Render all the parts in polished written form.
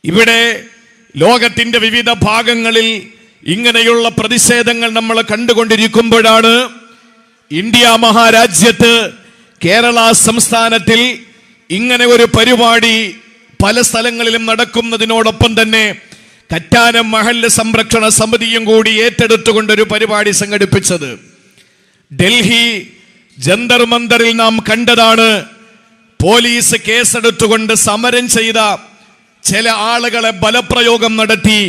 ഇവിടെ ലോകത്തിന്റെ വിവിധ ഭാഗങ്ങളിൽ ഇങ്ങനെയുള്ള പ്രതിഷേധങ്ങൾ നമ്മൾ കണ്ടുകൊണ്ടിരിക്കുമ്പോഴാണ് ഇന്ത്യ മഹാരാജ്യത്ത് കേരള സംസ്ഥാനത്തിൽ ഇങ്ങനെ ഒരു പരിപാടി പല സ്ഥലങ്ങളിലും നടക്കുന്നതിനോടൊപ്പം തന്നെ കറ്റാനം മഹല്ല് സംരക്ഷണ സമിതിയും കൂടി ഏറ്റെടുത്തുകൊണ്ടൊരു പരിപാടി സംഘടിപ്പിച്ചത്. ഡൽഹി ജന്തർ മന്ദറിൽ നാം കണ്ടതാണ്. പോലീസ് കേസെടുത്തുകൊണ്ട് സമരം ചെയ്ത ചില ആളുകളെ ബലപ്രയോഗം നടത്തി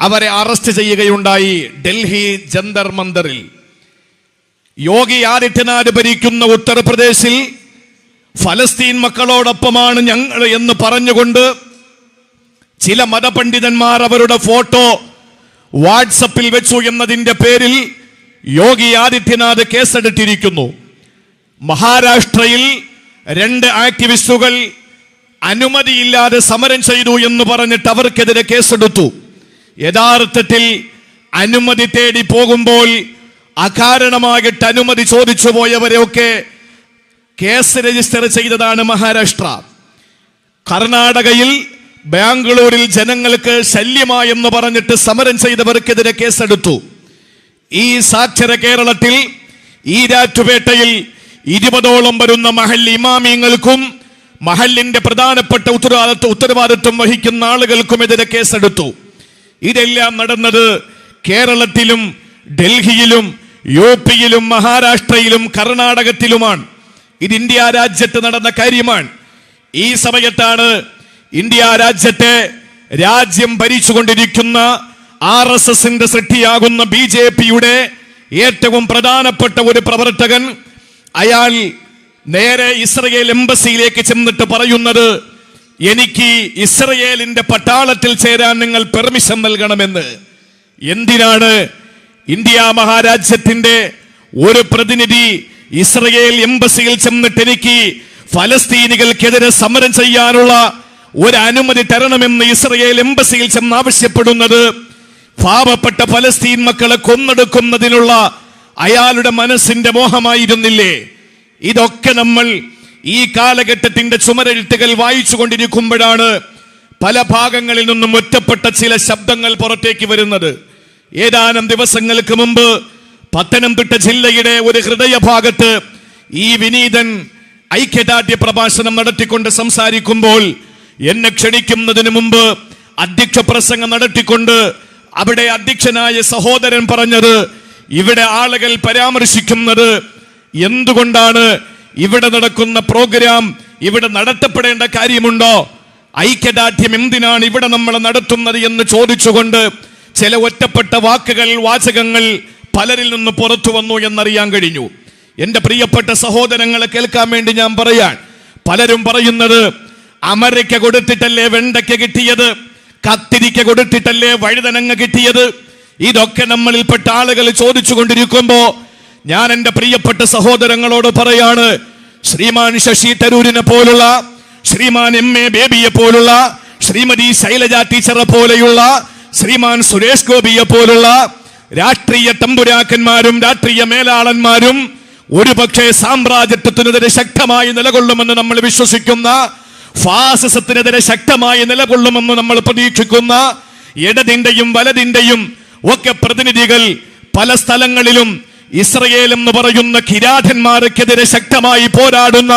അവരെ അറസ്റ്റ് ചെയ്യുകയുണ്ടായി. ഡൽഹി ജന്തർ മന്ദറിൽ യോഗി ആദിത്യനാഥ് ഭരിക്കുന്ന ഉത്തർപ്രദേശിൽ ഫലസ്തീൻ മക്കളോടൊപ്പമാണ് ഞങ്ങൾ എന്ന് പറഞ്ഞുകൊണ്ട് ചില മതപണ്ഡിതന്മാർ അവരുടെ ഫോട്ടോ വാട്സപ്പിൽ വെച്ചു എന്നതിന്റെ പേരിൽ യോഗി ആദിത്യനാഥ് കേസെടുത്തിരിക്കുന്നു. മഹാരാഷ്ട്രയിൽ 2 ആക്ടിവിസ്റ്റുകൾ അനുമതിയില്ലാതെ സമരം ചെയ്തു എന്ന് പറഞ്ഞിട്ട് അവർക്കെതിരെ കേസെടുത്തു. യഥാർത്ഥത്തിൽ അനുമതി തേടി പോകുമ്പോൾ അകാരണമായിട്ട് അനുമതി ചോദിച്ചു പോയവരെയൊക്കെ കേസ് രജിസ്റ്റർ ചെയ്തതാണ് മഹാരാഷ്ട്ര. കർണാടകയിൽ ബാംഗ്ലൂരിൽ ജനങ്ങൾക്ക് ശല്യമായെന്ന് പറഞ്ഞിട്ട് സമരം ചെയ്തവർക്കെതിരെ കേസെടുത്തു. ഈ സാക്ഷര കേരളത്തിൽ ഈരാറ്റുപേട്ടയിൽ 20ഓളം വരുന്ന മഹല്ല് ഇമാമിങ്ങൾക്കും മഹല്ലിന്റെ പ്രധാനപ്പെട്ട ഉത്തരവാദിത്വം വഹിക്കുന്ന ആളുകൾക്കുമെതിരെ കേസെടുത്തു. ഇതെല്ലാം നടന്നത് കേരളത്തിലും ഡൽഹിയിലും യുപിയിലും മഹാരാഷ്ട്രയിലും കർണാടകത്തിലുമാണ്. ഇത് ഇന്ത്യ രാജ്യത്ത് നടന്ന കാര്യമാണ്. ഈ സമയത്താണ് ഇന്ത്യ രാജ്യത്തെ രാജ്യം ഭരിച്ചുകൊണ്ടിരിക്കുന്ന RSSന്റെ സൃഷ്ടിയാകുന്ന BJPയുടെ ഏറ്റവും പ്രധാനപ്പെട്ട ഒരു പ്രവർത്തകൻ, അയാൾ നേരെ ഇസ്രയേൽ എംബസിയിലേക്ക് ചെന്നിട്ട് പറയുന്നത്, എനിക്ക് ഇസ്രയേലിന്റെ പട്ടാളത്തിൽ ചേരാൻ നിങ്ങൾ പെർമിഷൻ നൽകണമെന്ന്. എന്തിനാണ്? ഇന്ത്യ മഹാരാജ്യത്തിന്റെ ഒരു പ്രതിനിധി ഇസ്രയേൽ എംബസിയിൽ ചെന്നിട്ട് എനിക്ക് ഫലസ്തീനികൾക്കെതിരെ സമരം ചെയ്യാനുള്ള ഒരു അനുമതി തരണമെന്ന് ഇസ്രയേൽ എംബസിയിൽ ചെന്ന് ആവശ്യപ്പെടുന്നത് പാവപ്പെട്ട ഫലസ്തീൻ മക്കളെ കൊന്നെടുക്കുന്നതിനുള്ള അയാളുടെ മനസ്സിന്റെ മോഹമായിരുന്നില്ലേ? ഇതൊക്കെ നമ്മൾ ഈ കാലഘട്ടത്തിന്റെ ചുമരെഴുത്തുകൾ വായിച്ചു കൊണ്ടിരിക്കുമ്പോഴാണ് പല ഭാഗങ്ങളിൽ നിന്നും ഒറ്റപ്പെട്ട ചില ശബ്ദങ്ങൾ പുറത്തേക്ക് വരുന്നത്. ഏതാനും ദിവസങ്ങൾക്ക് മുമ്പ് പത്തനംതിട്ട ജില്ലയുടെ ഒരു ഹൃദയഭാഗത്ത് ഈ വിനീതൻ ഐക്യദാർഢ്യ പ്രഭാഷണം നടത്തിക്കൊണ്ട് സംസാരിക്കുമ്പോൾ എന്നെ ക്ഷണിക്കുന്നതിന് മുമ്പ് അധ്യക്ഷ പ്രസംഗം നടത്തിക്കൊണ്ട് അവിടെ അധ്യക്ഷനായ സഹോദരൻ പറഞ്ഞത്, ഇവിടെ ആളുകൾ പരാമർശിക്കുന്നത് എന്തുകൊണ്ടാണ് ഇവിടെ നടക്കുന്ന പ്രോഗ്രാം ഇവിടെ നടത്തപ്പെടേണ്ട കാര്യമുണ്ടോ? ഐക്യദാർഢ്യം എന്തിനാണ് ഇവിടെ നമ്മൾ നടത്തുന്നത് എന്ന് ചോദിച്ചുകൊണ്ട് ചില ഒറ്റപ്പെട്ട വാചകങ്ങൾ പലരിൽ നിന്ന് പുറത്തു വന്നു എന്നറിയാൻ കഴിഞ്ഞു. എന്റെ പ്രിയപ്പെട്ട സഹോദരങ്ങളെ കേൾക്കാൻ വേണ്ടി ഞാൻ പറയാൻ, പലരും പറയുന്നത് അമരയ്ക്ക കൊടുത്തിട്ടല്ലേ വെണ്ടയ്ക്ക കിട്ടിയത്, കത്തിരിക്ക കൊടുത്തിട്ടല്ലേ വഴുതനങ്ങ കിട്ടിയത്. ഇതൊക്കെ നമ്മളിൽപ്പെട്ട ആളുകൾ ചോദിച്ചു കൊണ്ടിരിക്കുമ്പോ ഞാൻ എന്റെ പ്രിയപ്പെട്ട സഹോദരങ്ങളോട് പറയാണ്, ശ്രീമാൻ ശശി തരൂരിനെ പോലുള്ള, ശ്രീമാൻ MA ബേബിയെ പോലുള്ള, ശ്രീമതി ശൈലജ ടീച്ചറെ പോലെയുള്ള, ശ്രീമാൻ സുരേഷ് ഗോപിയെ പോലുള്ള രാഷ്ട്രീയ തമ്പുരാക്കന്മാരും രാഷ്ട്രീയ മേലാളന്മാരും ഒരുപക്ഷെ സാമ്രാജ്യത്വത്തിനെതിരെ ശക്തമായി നിലകൊള്ളുമെന്ന് നമ്മൾ വിശ്വസിക്കുന്ന, ഫാസിസത്തിനെതിരെ ശക്തമായി നിലകൊള്ളുമെന്ന് നമ്മൾ പ്രതീക്ഷിക്കുന്ന ഇടതിന്റെയും വലതിന്റെയും ഒക്കെ പ്രതിനിധികൾ പല സ്ഥലങ്ങളിലും ഇസ്രയേൽ എന്ന് പറയുന്ന കിരാതന്മാർക്കെതിരെ ശക്തമായി പോരാടുന്ന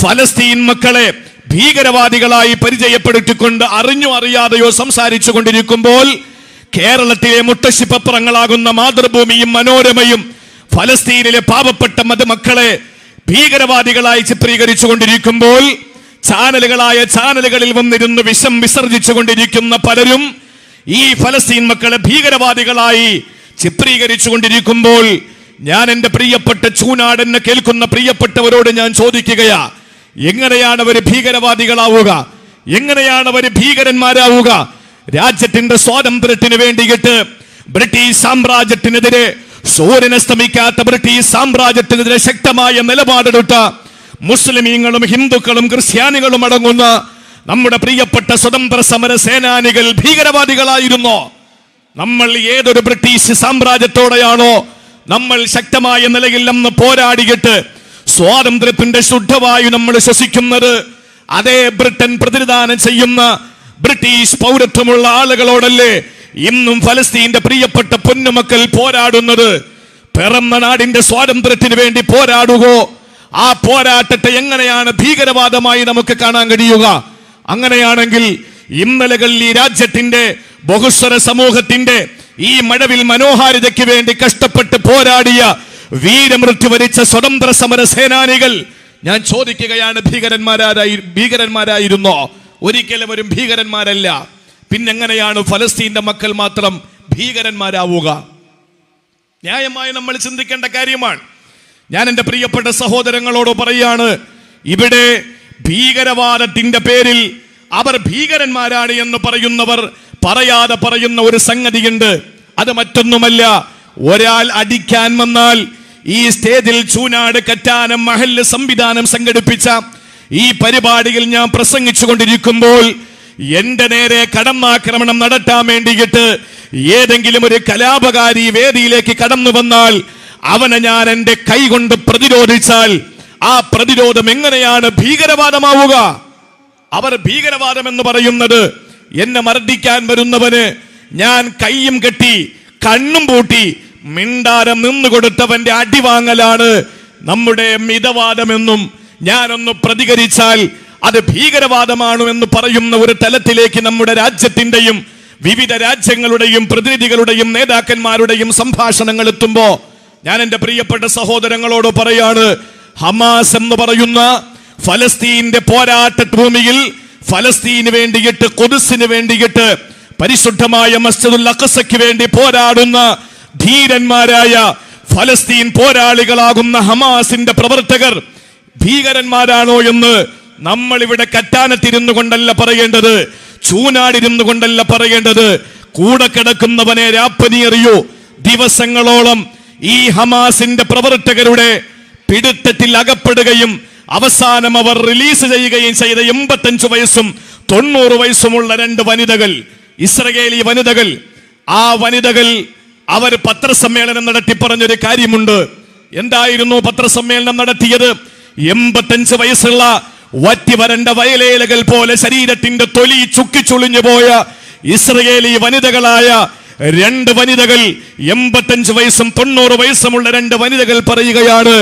ഫലസ്തീൻ മക്കളെ ഭീകരവാദികളായി പരിചയപ്പെടുത്തിക്കൊണ്ട് അറിഞ്ഞോ അറിയാതെയോ സംസാരിച്ചു കൊണ്ടിരിക്കുമ്പോൾ കേരളത്തിലെ മുത്തശ്ശിപ്പത്രങ്ങളാകുന്ന മാതൃഭൂമിയും മനോരമയും ഫലസ്തീനിലെ പാവപ്പെട്ട മക്കളെ ഭീകരവാദികളായി ചിത്രീകരിച്ചു കൊണ്ടിരിക്കുമ്പോൾ ചാനലുകളിൽ വന്നിരുന്ന് വിഷം വിസർജിച്ചു കൊണ്ടിരിക്കുന്ന പലരും ഈ ഫലസ്തീൻ മക്കളെ ഭീകരവാദികളായി ചിത്രീകരിച്ചു കൊണ്ടിരിക്കുമ്പോൾ ഞാൻ എന്റെ പ്രിയപ്പെട്ട ചൂനാടെന്നെ കേൾക്കുന്ന പ്രിയപ്പെട്ടവരോട് ഞാൻ ചോദിക്കുകയാ, എങ്ങനെയാണ് അവർ ഭീകരവാദികളാവുക? എങ്ങനെയാണ് അവർ ഭീകരന്മാരാവുക? രാജ്യത്തിന്റെ സ്വാതന്ത്ര്യത്തിന് വേണ്ടിയിട്ട് ബ്രിട്ടീഷ് സാമ്രാജ്യത്തിനെതിരെ, സൂര്യനസ്തമിക്കാത്ത ബ്രിട്ടീഷ് സാമ്രാജ്യത്തിനെതിരെ ശക്തമായ നിലപാടെടുത്ത മുസ്ലിമീങ്ങളും ഹിന്ദുക്കളും ക്രിസ്ത്യാനികളും അടങ്ങുന്ന നമ്മുടെ പ്രിയപ്പെട്ട സ്വതന്ത്ര സമര സേനാനികൾ ഭീകരവാദികളായിരുന്നോ? നമ്മൾ ഏതൊരു ബ്രിട്ടീഷ് സാമ്രാജ്യത്തോടെയാണോ നമ്മൾ ശക്തമായ നിലയിൽ അന്ന് പോരാടിയിട്ട് സ്വാതന്ത്ര്യത്തിന്റെ ശുദ്ധവായു നമ്മൾ ശ്വസിക്കുന്നത്, അതേ ബ്രിട്ടൻ പ്രതിനിധാനം ചെയ്യുന്ന ബ്രിട്ടീഷ് പൗരത്വമുള്ള ആളുകളോടല്ലേ ഇന്നും ഫലസ്തീന്റെ പ്രിയപ്പെട്ട പൊന്നുമക്കൾ പോരാടുന്നത്? പിറന്ന നാടിന്റെ സ്വാതന്ത്ര്യത്തിന് വേണ്ടി പോരാടുകോ? ആ പോരാട്ടത്തെ എങ്ങനെയാണ് ഭീകരവാദമായി നമുക്ക് കാണാൻ കഴിയുക? അങ്ങനെയാണെങ്കിൽ ഇന്നലകളിൽ ഈ രാജ്യത്തിന്റെ ബഹുസ്വര സമൂഹത്തിന്റെ ഈ മഴവിൽ മനോഹാരിതയ്ക്ക് വേണ്ടി കഷ്ടപ്പെട്ട് പോരാടിയ വീരമൃത്യു വരിച്ച സ്വതന്ത്ര സമര സേനാനികൾ, ഞാൻ ചോദിക്കുകയാണ്, ഭീകരന്മാരായിരുന്നോ? ഒരിക്കലും ഒരു ഭീകരന്മാരല്ല. പിന്നെങ്ങനെയാണ് ഫലസ്തീന്റെ മക്കൾ മാത്രം ഭീകരന്മാരാവുക? ന്യായമായി നമ്മൾ ചിന്തിക്കേണ്ട കാര്യമാണ്. ഞാൻ എൻ്റെ പ്രിയപ്പെട്ട സഹോദരങ്ങളോട് പറയാണ്, ഇവിടെ ഭീകരവാദത്തിന്റെ പേരിൽ അവർ ഭീകരന്മാരാണ് എന്ന് പറയുന്നവർ പറയാതെ പറയുന്ന ഒരു സംഗതിയുണ്ട്. അത് മറ്റൊന്നുമല്ല, ഒരാൾ അടിക്കാൻ വന്നാൽ ഈ സ്റ്റേജിൽ ചൂനാട് കറ്റാനം മഹല്ല് സംവിധാനം സംഘടിപ്പിച്ച ഈ പരിപാടിയിൽ ഞാൻ പ്രസംഗിച്ചു കൊണ്ടിരിക്കുമ്പോൾ എന്റെ നേരെ കടന്നാക്രമണം നടത്താൻ വേണ്ടിയിട്ട് ഏതെങ്കിലും ഒരു കലാപകാരി വേദിയിലേക്ക് കടന്നു വന്നാൽ അവനെ ഞാൻ എന്റെ കൈ കൊണ്ട് പ്രതിരോധിച്ചാൽ ആ പ്രതിരോധം എങ്ങനെയാണ് ഭീകരവാദമാവുക? അവർ ഭീകരവാദം എന്ന് പറയുന്നത് എന്നെ മർദ്ദിക്കാൻ വരുന്നവന് ഞാൻ കൈയും കെട്ടി കണ്ണും പൂട്ടി മിണ്ടാരം നിന്നുകൊടുത്തവന്റെ അടിവാങ്ങലാണ് നമ്മുടെ മിതവാദമെന്നും ഞാനൊന്ന് പ്രതികരിച്ചാൽ അത് ഭീകരവാദമാണ് എന്ന് പറയുന്ന ഒരു തലത്തിലേക്ക് നമ്മുടെ രാജ്യത്തിന്റെയും വിവിധ രാജ്യങ്ങളുടെയും പ്രതിനിധികളുടെയും നേതാക്കന്മാരുടെയും സംഭാഷണങ്ങൾ എത്തുമ്പോ ഞാൻ എൻ്റെ പ്രിയപ്പെട്ട സഹോദരങ്ങളോട് പറയാണ്, ഹമാസ് എന്ന് പറയുന്ന ഫലസ്തീന്റെ പോരാട്ട ഭൂമിയിൽ ഫലസ്തീന് വേണ്ടിയിട്ട്, ഖുദ്സിന് വേണ്ടിയിട്ട്, പരിശുദ്ധമായ മസ്ജിദുൽ അഖ്സയ്ക്ക് വേണ്ടി പോരാടുന്ന ധീരന്മാരായ ഫലസ്തീൻ പോരാളികളാകുന്ന ഹമാസിന്റെ പ്രവർത്തകർ ഭീകരന്മാരാണോ എന്ന് നമ്മൾ ഇവിടെ കറ്റാനത്തിരുന്നു കൊണ്ടല്ല പറയേണ്ടത്, ചൂനാടിരുന്നു കൊണ്ടല്ല പറയേണ്ടത്. കൂടെ കിടക്കുന്നവനെ രാപ്പനി അറിയൂ. ദിവസങ്ങളോളം ഈ ഹമാസിന്റെ പ്രവർത്തകരുടെ പിടുത്തത്തിൽ അകപ്പെടുകയും അവസാനം അവർ റിലീസ് ചെയ്യുകയും ചെയ്ത 85 വയസ്സും 90 വയസ്സുമുള്ള 2 വനിതകൾ, ഇസ്രയേലി വനിതകൾ. ആ വനിതകൾ അവർ പത്രസമ്മേളനം നടത്തി പറഞ്ഞൊരു കാര്യമുണ്ട്. എന്തായിരുന്നു പത്രസമ്മേളനം നടത്തിയത്? 85 വയസ്സുള്ള വറ്റി വരണ്ട വയലേലകൾ പോലെ ശരീരത്തിന്റെ തൊലി ചുക്കിച്ചുളിഞ്ഞു പോയ ഇസ്രയേലി വനിതകളായ 2 വനിതകൾ, 85 വയസ്സും 90 വയസ്സുമുള്ള 2 വനിതകൾ പറയുകയാണ്,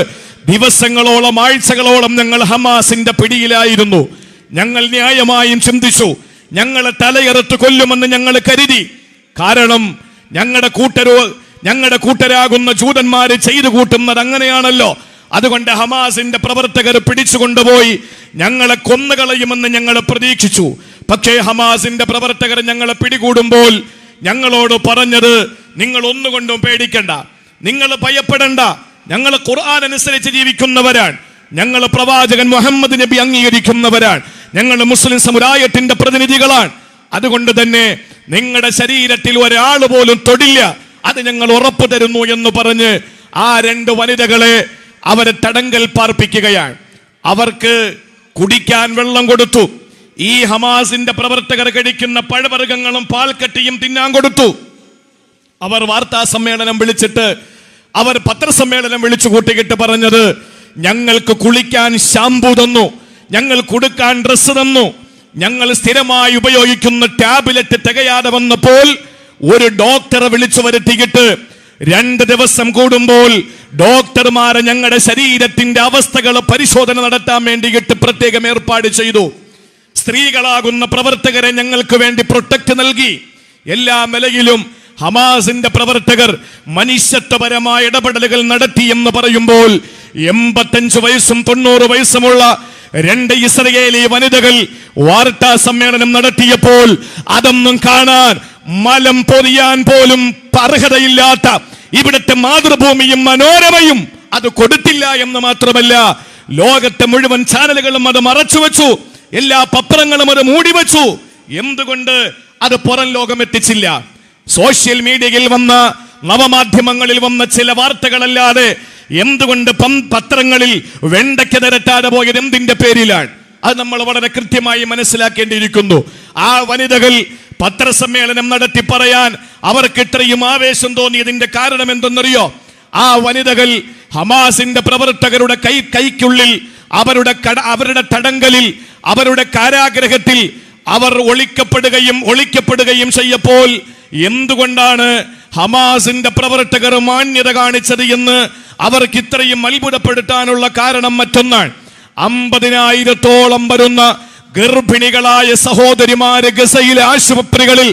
ദിവസങ്ങളോളം ആഴ്ചകളോളം ഞങ്ങൾ ഹമാസിന്റെ പിടിയിലായിരുന്നു. ഞങ്ങൾ ന്യായമായും ചിന്തിച്ചു, ഞങ്ങളെ തലയെറുത്ത് കൊല്ലുമെന്ന് ഞങ്ങൾ കരുതി. കാരണം ഞങ്ങളുടെ കൂട്ടരാകുന്ന ജൂതന്മാര് ചെയ്തു കൂട്ടുന്നത് അങ്ങനെയാണല്ലോ. അതുകൊണ്ട് ഹമാസിന്റെ പ്രവർത്തകർ പിടിച്ചുകൊണ്ടുപോയി ഞങ്ങളെ കൊന്നുകളയുമെന്ന് ഞങ്ങൾ പ്രതീക്ഷിച്ചു. പക്ഷേ ഹമാസിന്റെ പ്രവർത്തകർ ഞങ്ങളെ പിടികൂടുമ്പോൾ ഞങ്ങളോട് പറഞ്ഞത്, നിങ്ങൾ ഒന്നുകൊണ്ടും പേടിക്കണ്ട, നിങ്ങൾ ഭയപ്പെടണ്ട, ഞങ്ങൾ ഖുർആൻ അനുസരിച്ച് ജീവിക്കുന്നവരാണ്, ഞങ്ങൾ പ്രവാചകൻ മുഹമ്മദ് നബി അംഗീകരിക്കുന്നവരാണ്, ഞങ്ങൾ മുസ്ലിം സമുദായത്തിന്റെ പ്രതിനിധികളാണ്. അതുകൊണ്ട് തന്നെ നിങ്ങളുടെ ശരീരത്തിൽ ഒരാൾ പോലും തൊടില്ല, അത് ഞങ്ങൾ ഉറപ്പു തരുന്നു എന്ന് പറഞ്ഞ് ആ 2 വനിതകളെ അവരെ തടങ്കൽ പാർപ്പിക്കുകയാണ്. അവർക്ക് കുടിക്കാൻ വെള്ളം കൊടുത്തു. ഈ ഹമാസിന്റെ പ്രവർത്തകർ കഴിക്കുന്ന പഴവർഗ്ഗങ്ങളും പാൽക്കട്ടിയും തിന്നാൻ കൊടുത്തു. അവർ വാർത്താ സമ്മേളനം വിളിച്ചിട്ട്, അവർ പത്രസമ്മേളനം വിളിച്ചു കൂട്ടിയിട്ട് പറഞ്ഞത്, ഞങ്ങൾക്ക് കുളിക്കാൻ ഷാമ്പു തന്നു, ഞങ്ങൾ കൊടുക്കാൻ ഡ്രസ്സ് തന്നു, ഞങ്ങൾ സ്ഥിരമായി ഉപയോഗിക്കുന്ന ടാബ്ലറ്റ് തികയാതെ വന്നപ്പോൾ ഒരു ഡോക്ടറെ വിളിച്ചു വരുത്തിയിട്ട് 2 ദിവസം കൂടുമ്പോൾ ഡോക്ടർമാരെ ഞങ്ങളുടെ ശരീരത്തിന്റെ അവസ്ഥകൾ പരിശോധന നടത്താൻ വേണ്ടിയിട്ട് പ്രത്യേകം ഏർപ്പാട് ചെയ്തു. സ്ത്രീകളാകുന്ന പ്രവർത്തകരെ ഞങ്ങൾക്ക് വേണ്ടി പ്രൊട്ടക്ട് നൽകി. എല്ലാ നിലയിലും ഹമാസിന്റെ പ്രവർത്തകർ മനുഷ്യത്വപരമായ ഇടപെടലുകൾ നടത്തി എന്ന് പറയുമ്പോൾ 85 വയസ്സും 90 വയസ്സുമുള്ള 2 ഇസ്രയേലി വനിതകൾ വാർത്താ സമ്മേളനം നടത്തിയപ്പോൾ അതൊന്നും കാണാൻ മലം പൊതിയാൻ പോലും അർഹതയില്ലാത്ത ഇവിടുത്തെ മാതൃഭൂമിയും മനോരമയും അത് കൊടുത്തില്ല എന്ന് മാത്രമല്ല, ലോകത്തെ മുഴുവൻ ചാനലുകളും അത് മറച്ചുവെച്ചു, എല്ലാ പത്രങ്ങളും അത് മൂടിവെച്ചു. എന്തുകൊണ്ട് അത് പുറം ലോകം എത്തിച്ചില്ല? സോഷ്യൽ മീഡിയയിൽ വന്ന, നവമാധ്യമങ്ങളിൽ വന്ന ചില വാർത്തകളല്ലാതെ എന്തുകൊണ്ട് പത്രങ്ങളിൽ വെണ്ടയ്ക്ക് നിരത്താതെ പോയത് എന്തിന്റെ പേരിലാണ്? അത് നമ്മൾ വളരെ കൃത്യമായി മനസ്സിലാക്കേണ്ടിയിരിക്കുന്നു. ആ വനിതകൾ പത്രസമ്മേളനം നടത്തി പറയാൻ അവർക്ക് ഇത്രയും ആവേശം തോന്നിയതിന്റെ കാരണം എന്തെന്നറിയോ? ആ വനിതകൾ ഹമാസിന്റെ പ്രവർത്തകരുടെ കൈക്കുള്ളിൽ, അവരുടെ തടങ്കലിൽ, അവരുടെ കാരാഗ്രഹത്തിൽ അവർ ഒളിക്കപ്പെടുകയും ചെയ്യപ്പോൾ എന്തുകൊണ്ടാണ് ഹമാസിന്റെ പ്രവർത്തകർ മാന്യത കാണിച്ചത് എന്ന് അവർക്ക് ഇത്രയും അത്ഭുതപ്പെടുത്താനുള്ള കാരണം മറ്റൊന്നാണ്. 50,000-ഓളം വരുന്ന ഗർഭിണികളായ സഹോദരിമാര് ഗസയിലെ ആശുപത്രികളിൽ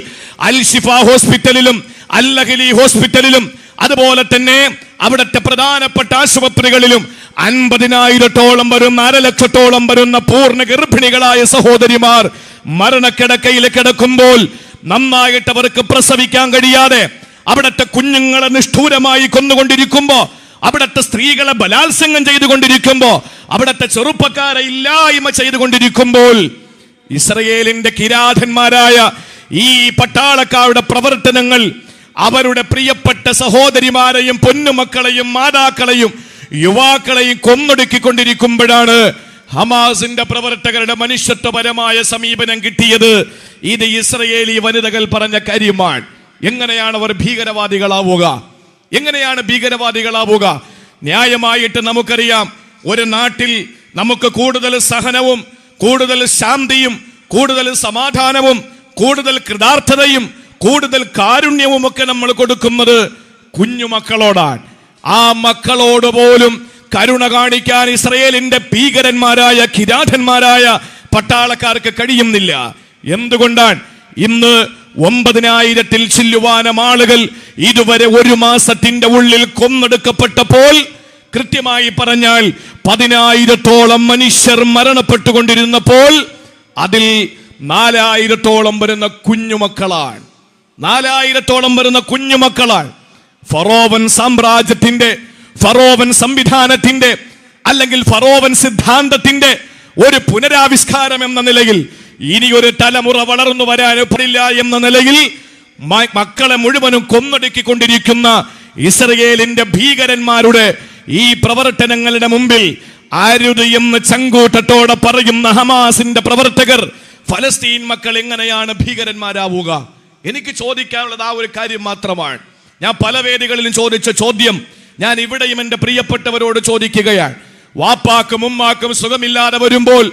അൽ-ഷിഫ ഹോസ്പിറ്റലിലും അൽ-അഹ്ലി ഹോസ്പിറ്റലിലും അതുപോലെ തന്നെ അവിടുത്തെ പ്രധാനപ്പെട്ട ആശുപത്രികളിലും 50,000-ഓളം വരുന്ന 1,00,000-ഓളം വരുന്ന പൂർണ്ണ ഗർഭിണികളായ സഹോദരിമാർ മരണക്കിടക്കയിൽ കിടക്കുമ്പോൾ നന്നായിട്ട് അവർക്ക് പ്രസവിക്കാൻ കഴിയാതെ അവിടുത്തെ കുഞ്ഞുങ്ങളെ നിഷ്ഠൂരമായി കൊന്നുകൊണ്ടിരിക്കുമ്പോ, അവിടുത്തെ സ്ത്രീകളെ ബലാത്സംഗം ചെയ്തുകൊണ്ടിരിക്കുമ്പോ, അവിടുത്തെ ചെറുപ്പക്കാരെ ഇല്ലായ്മ ചെയ്തുകൊണ്ടിരിക്കുമ്പോൾ ഇസ്രയേലിന്റെ കിരാതന്മാരായ ഈ പട്ടാളക്കാരുടെ പ്രവർത്തനങ്ങൾ അവരുടെ പ്രിയപ്പെട്ട സഹോദരിമാരെയും പൊന്നുമക്കളെയും മാതാക്കളെയും യുവാക്കളെയും കൊന്നൊടുക്കിക്കൊണ്ടിരിക്കുമ്പോഴാണ് ഹമാസിന്റെ പ്രവർത്തകരുടെ മനുഷ്യത്വപരമായ സമീപനം കിട്ടിയത്. ഇത് ഇസ്രയേലി വനിതകൾ പറഞ്ഞ കാര്യമാണ്. എങ്ങനെയാണ് അവർ ഭീകരവാദികളാവുക? എങ്ങനെയാണ് ഭീകരവാദികളാവുക? ന്യായമായിട്ട് നമുക്കറിയാം, ഒരു നാട്ടിൽ നമുക്ക് കൂടുതൽ സഹനവും കൂടുതൽ ശാന്തിയും കൂടുതൽ സമാധാനവും കൂടുതൽ കൃതാർത്ഥതയും കൂടുതൽ കാരുണ്യവും ഒക്കെ നമ്മൾ കൊടുക്കുന്നത് കുഞ്ഞുമക്കളോടാണ്. ആ മക്കളോട് പോലും കരുണ കാണിക്കാൻ ഇസ്രയേലിന്റെ ഭീകരന്മാരായ കിരാതന്മാരായ പട്ടാളക്കാർക്ക് കഴിയുന്നില്ല. എന്തുകൊണ്ടാണ്? ഇന്ന് 9,000-ൽ ചില്ലുവാനം ആളുകൾ ഇതുവരെ 1 മാസത്തിന്റെ ഉള്ളിൽ കൊന്നെടുക്കപ്പെട്ടപ്പോൾ, കൃത്യമായി പറഞ്ഞാൽ 10,000-ഓളം മനുഷ്യർ മരണപ്പെട്ടുകൊണ്ടിരുന്നപ്പോൾ അതിൽ 4,000-ഓളം വരുന്ന കുഞ്ഞുമക്കളാണ്. 4,000-ഓളം വരുന്ന കുഞ്ഞുമക്കളാണ്. ഫറോവൻ സാമ്രാജ്യത്തിന്റെ, ഫറോവൻ സംവിധാനത്തിന്റെ അല്ലെങ്കിൽ ഫറോവൻ സിദ്ധാന്തത്തിന്റെ ഒരു പുനരാവിഷ്കാരം എന്ന നിലയിൽ, ഇനി ഒരു തലമുറ വളർന്നു വരാൻ പാടില്ല എന്ന നിലയിൽ മക്കളെ മുഴുവനും കൊന്നൊടുക്കിക്കൊണ്ടിരിക്കുന്ന ഇസ്രയേലിന്റെ ഭീകരന്മാരുടെ ഈ പ്രവർത്തനങ്ങളുടെ മുമ്പിൽ അരുത് എന്ന് ചങ്കൂട്ടത്തോടെ പറയുന്ന ഹമാസിന്റെ പ്രവർത്തകർ ഫലസ്തീൻ മക്കൾ എങ്ങനെയാണ് ഭീകരന്മാരാവുക? എനിക്ക് ചോദിക്കാനുള്ളത് ആ ഒരു കാര്യം മാത്രമാണ്. ഞാൻ പല വേദികളിലും ചോദിച്ച ചോദ്യം ഞാൻ ഇവിടെയും എന്റെ പ്രിയപ്പെട്ടവരോട് ചോദിക്കുകയാണ്. വാപ്പാക്കും ഉമ്മാക്കും സുഖമില്ലാതെ വരുമ്പോൾ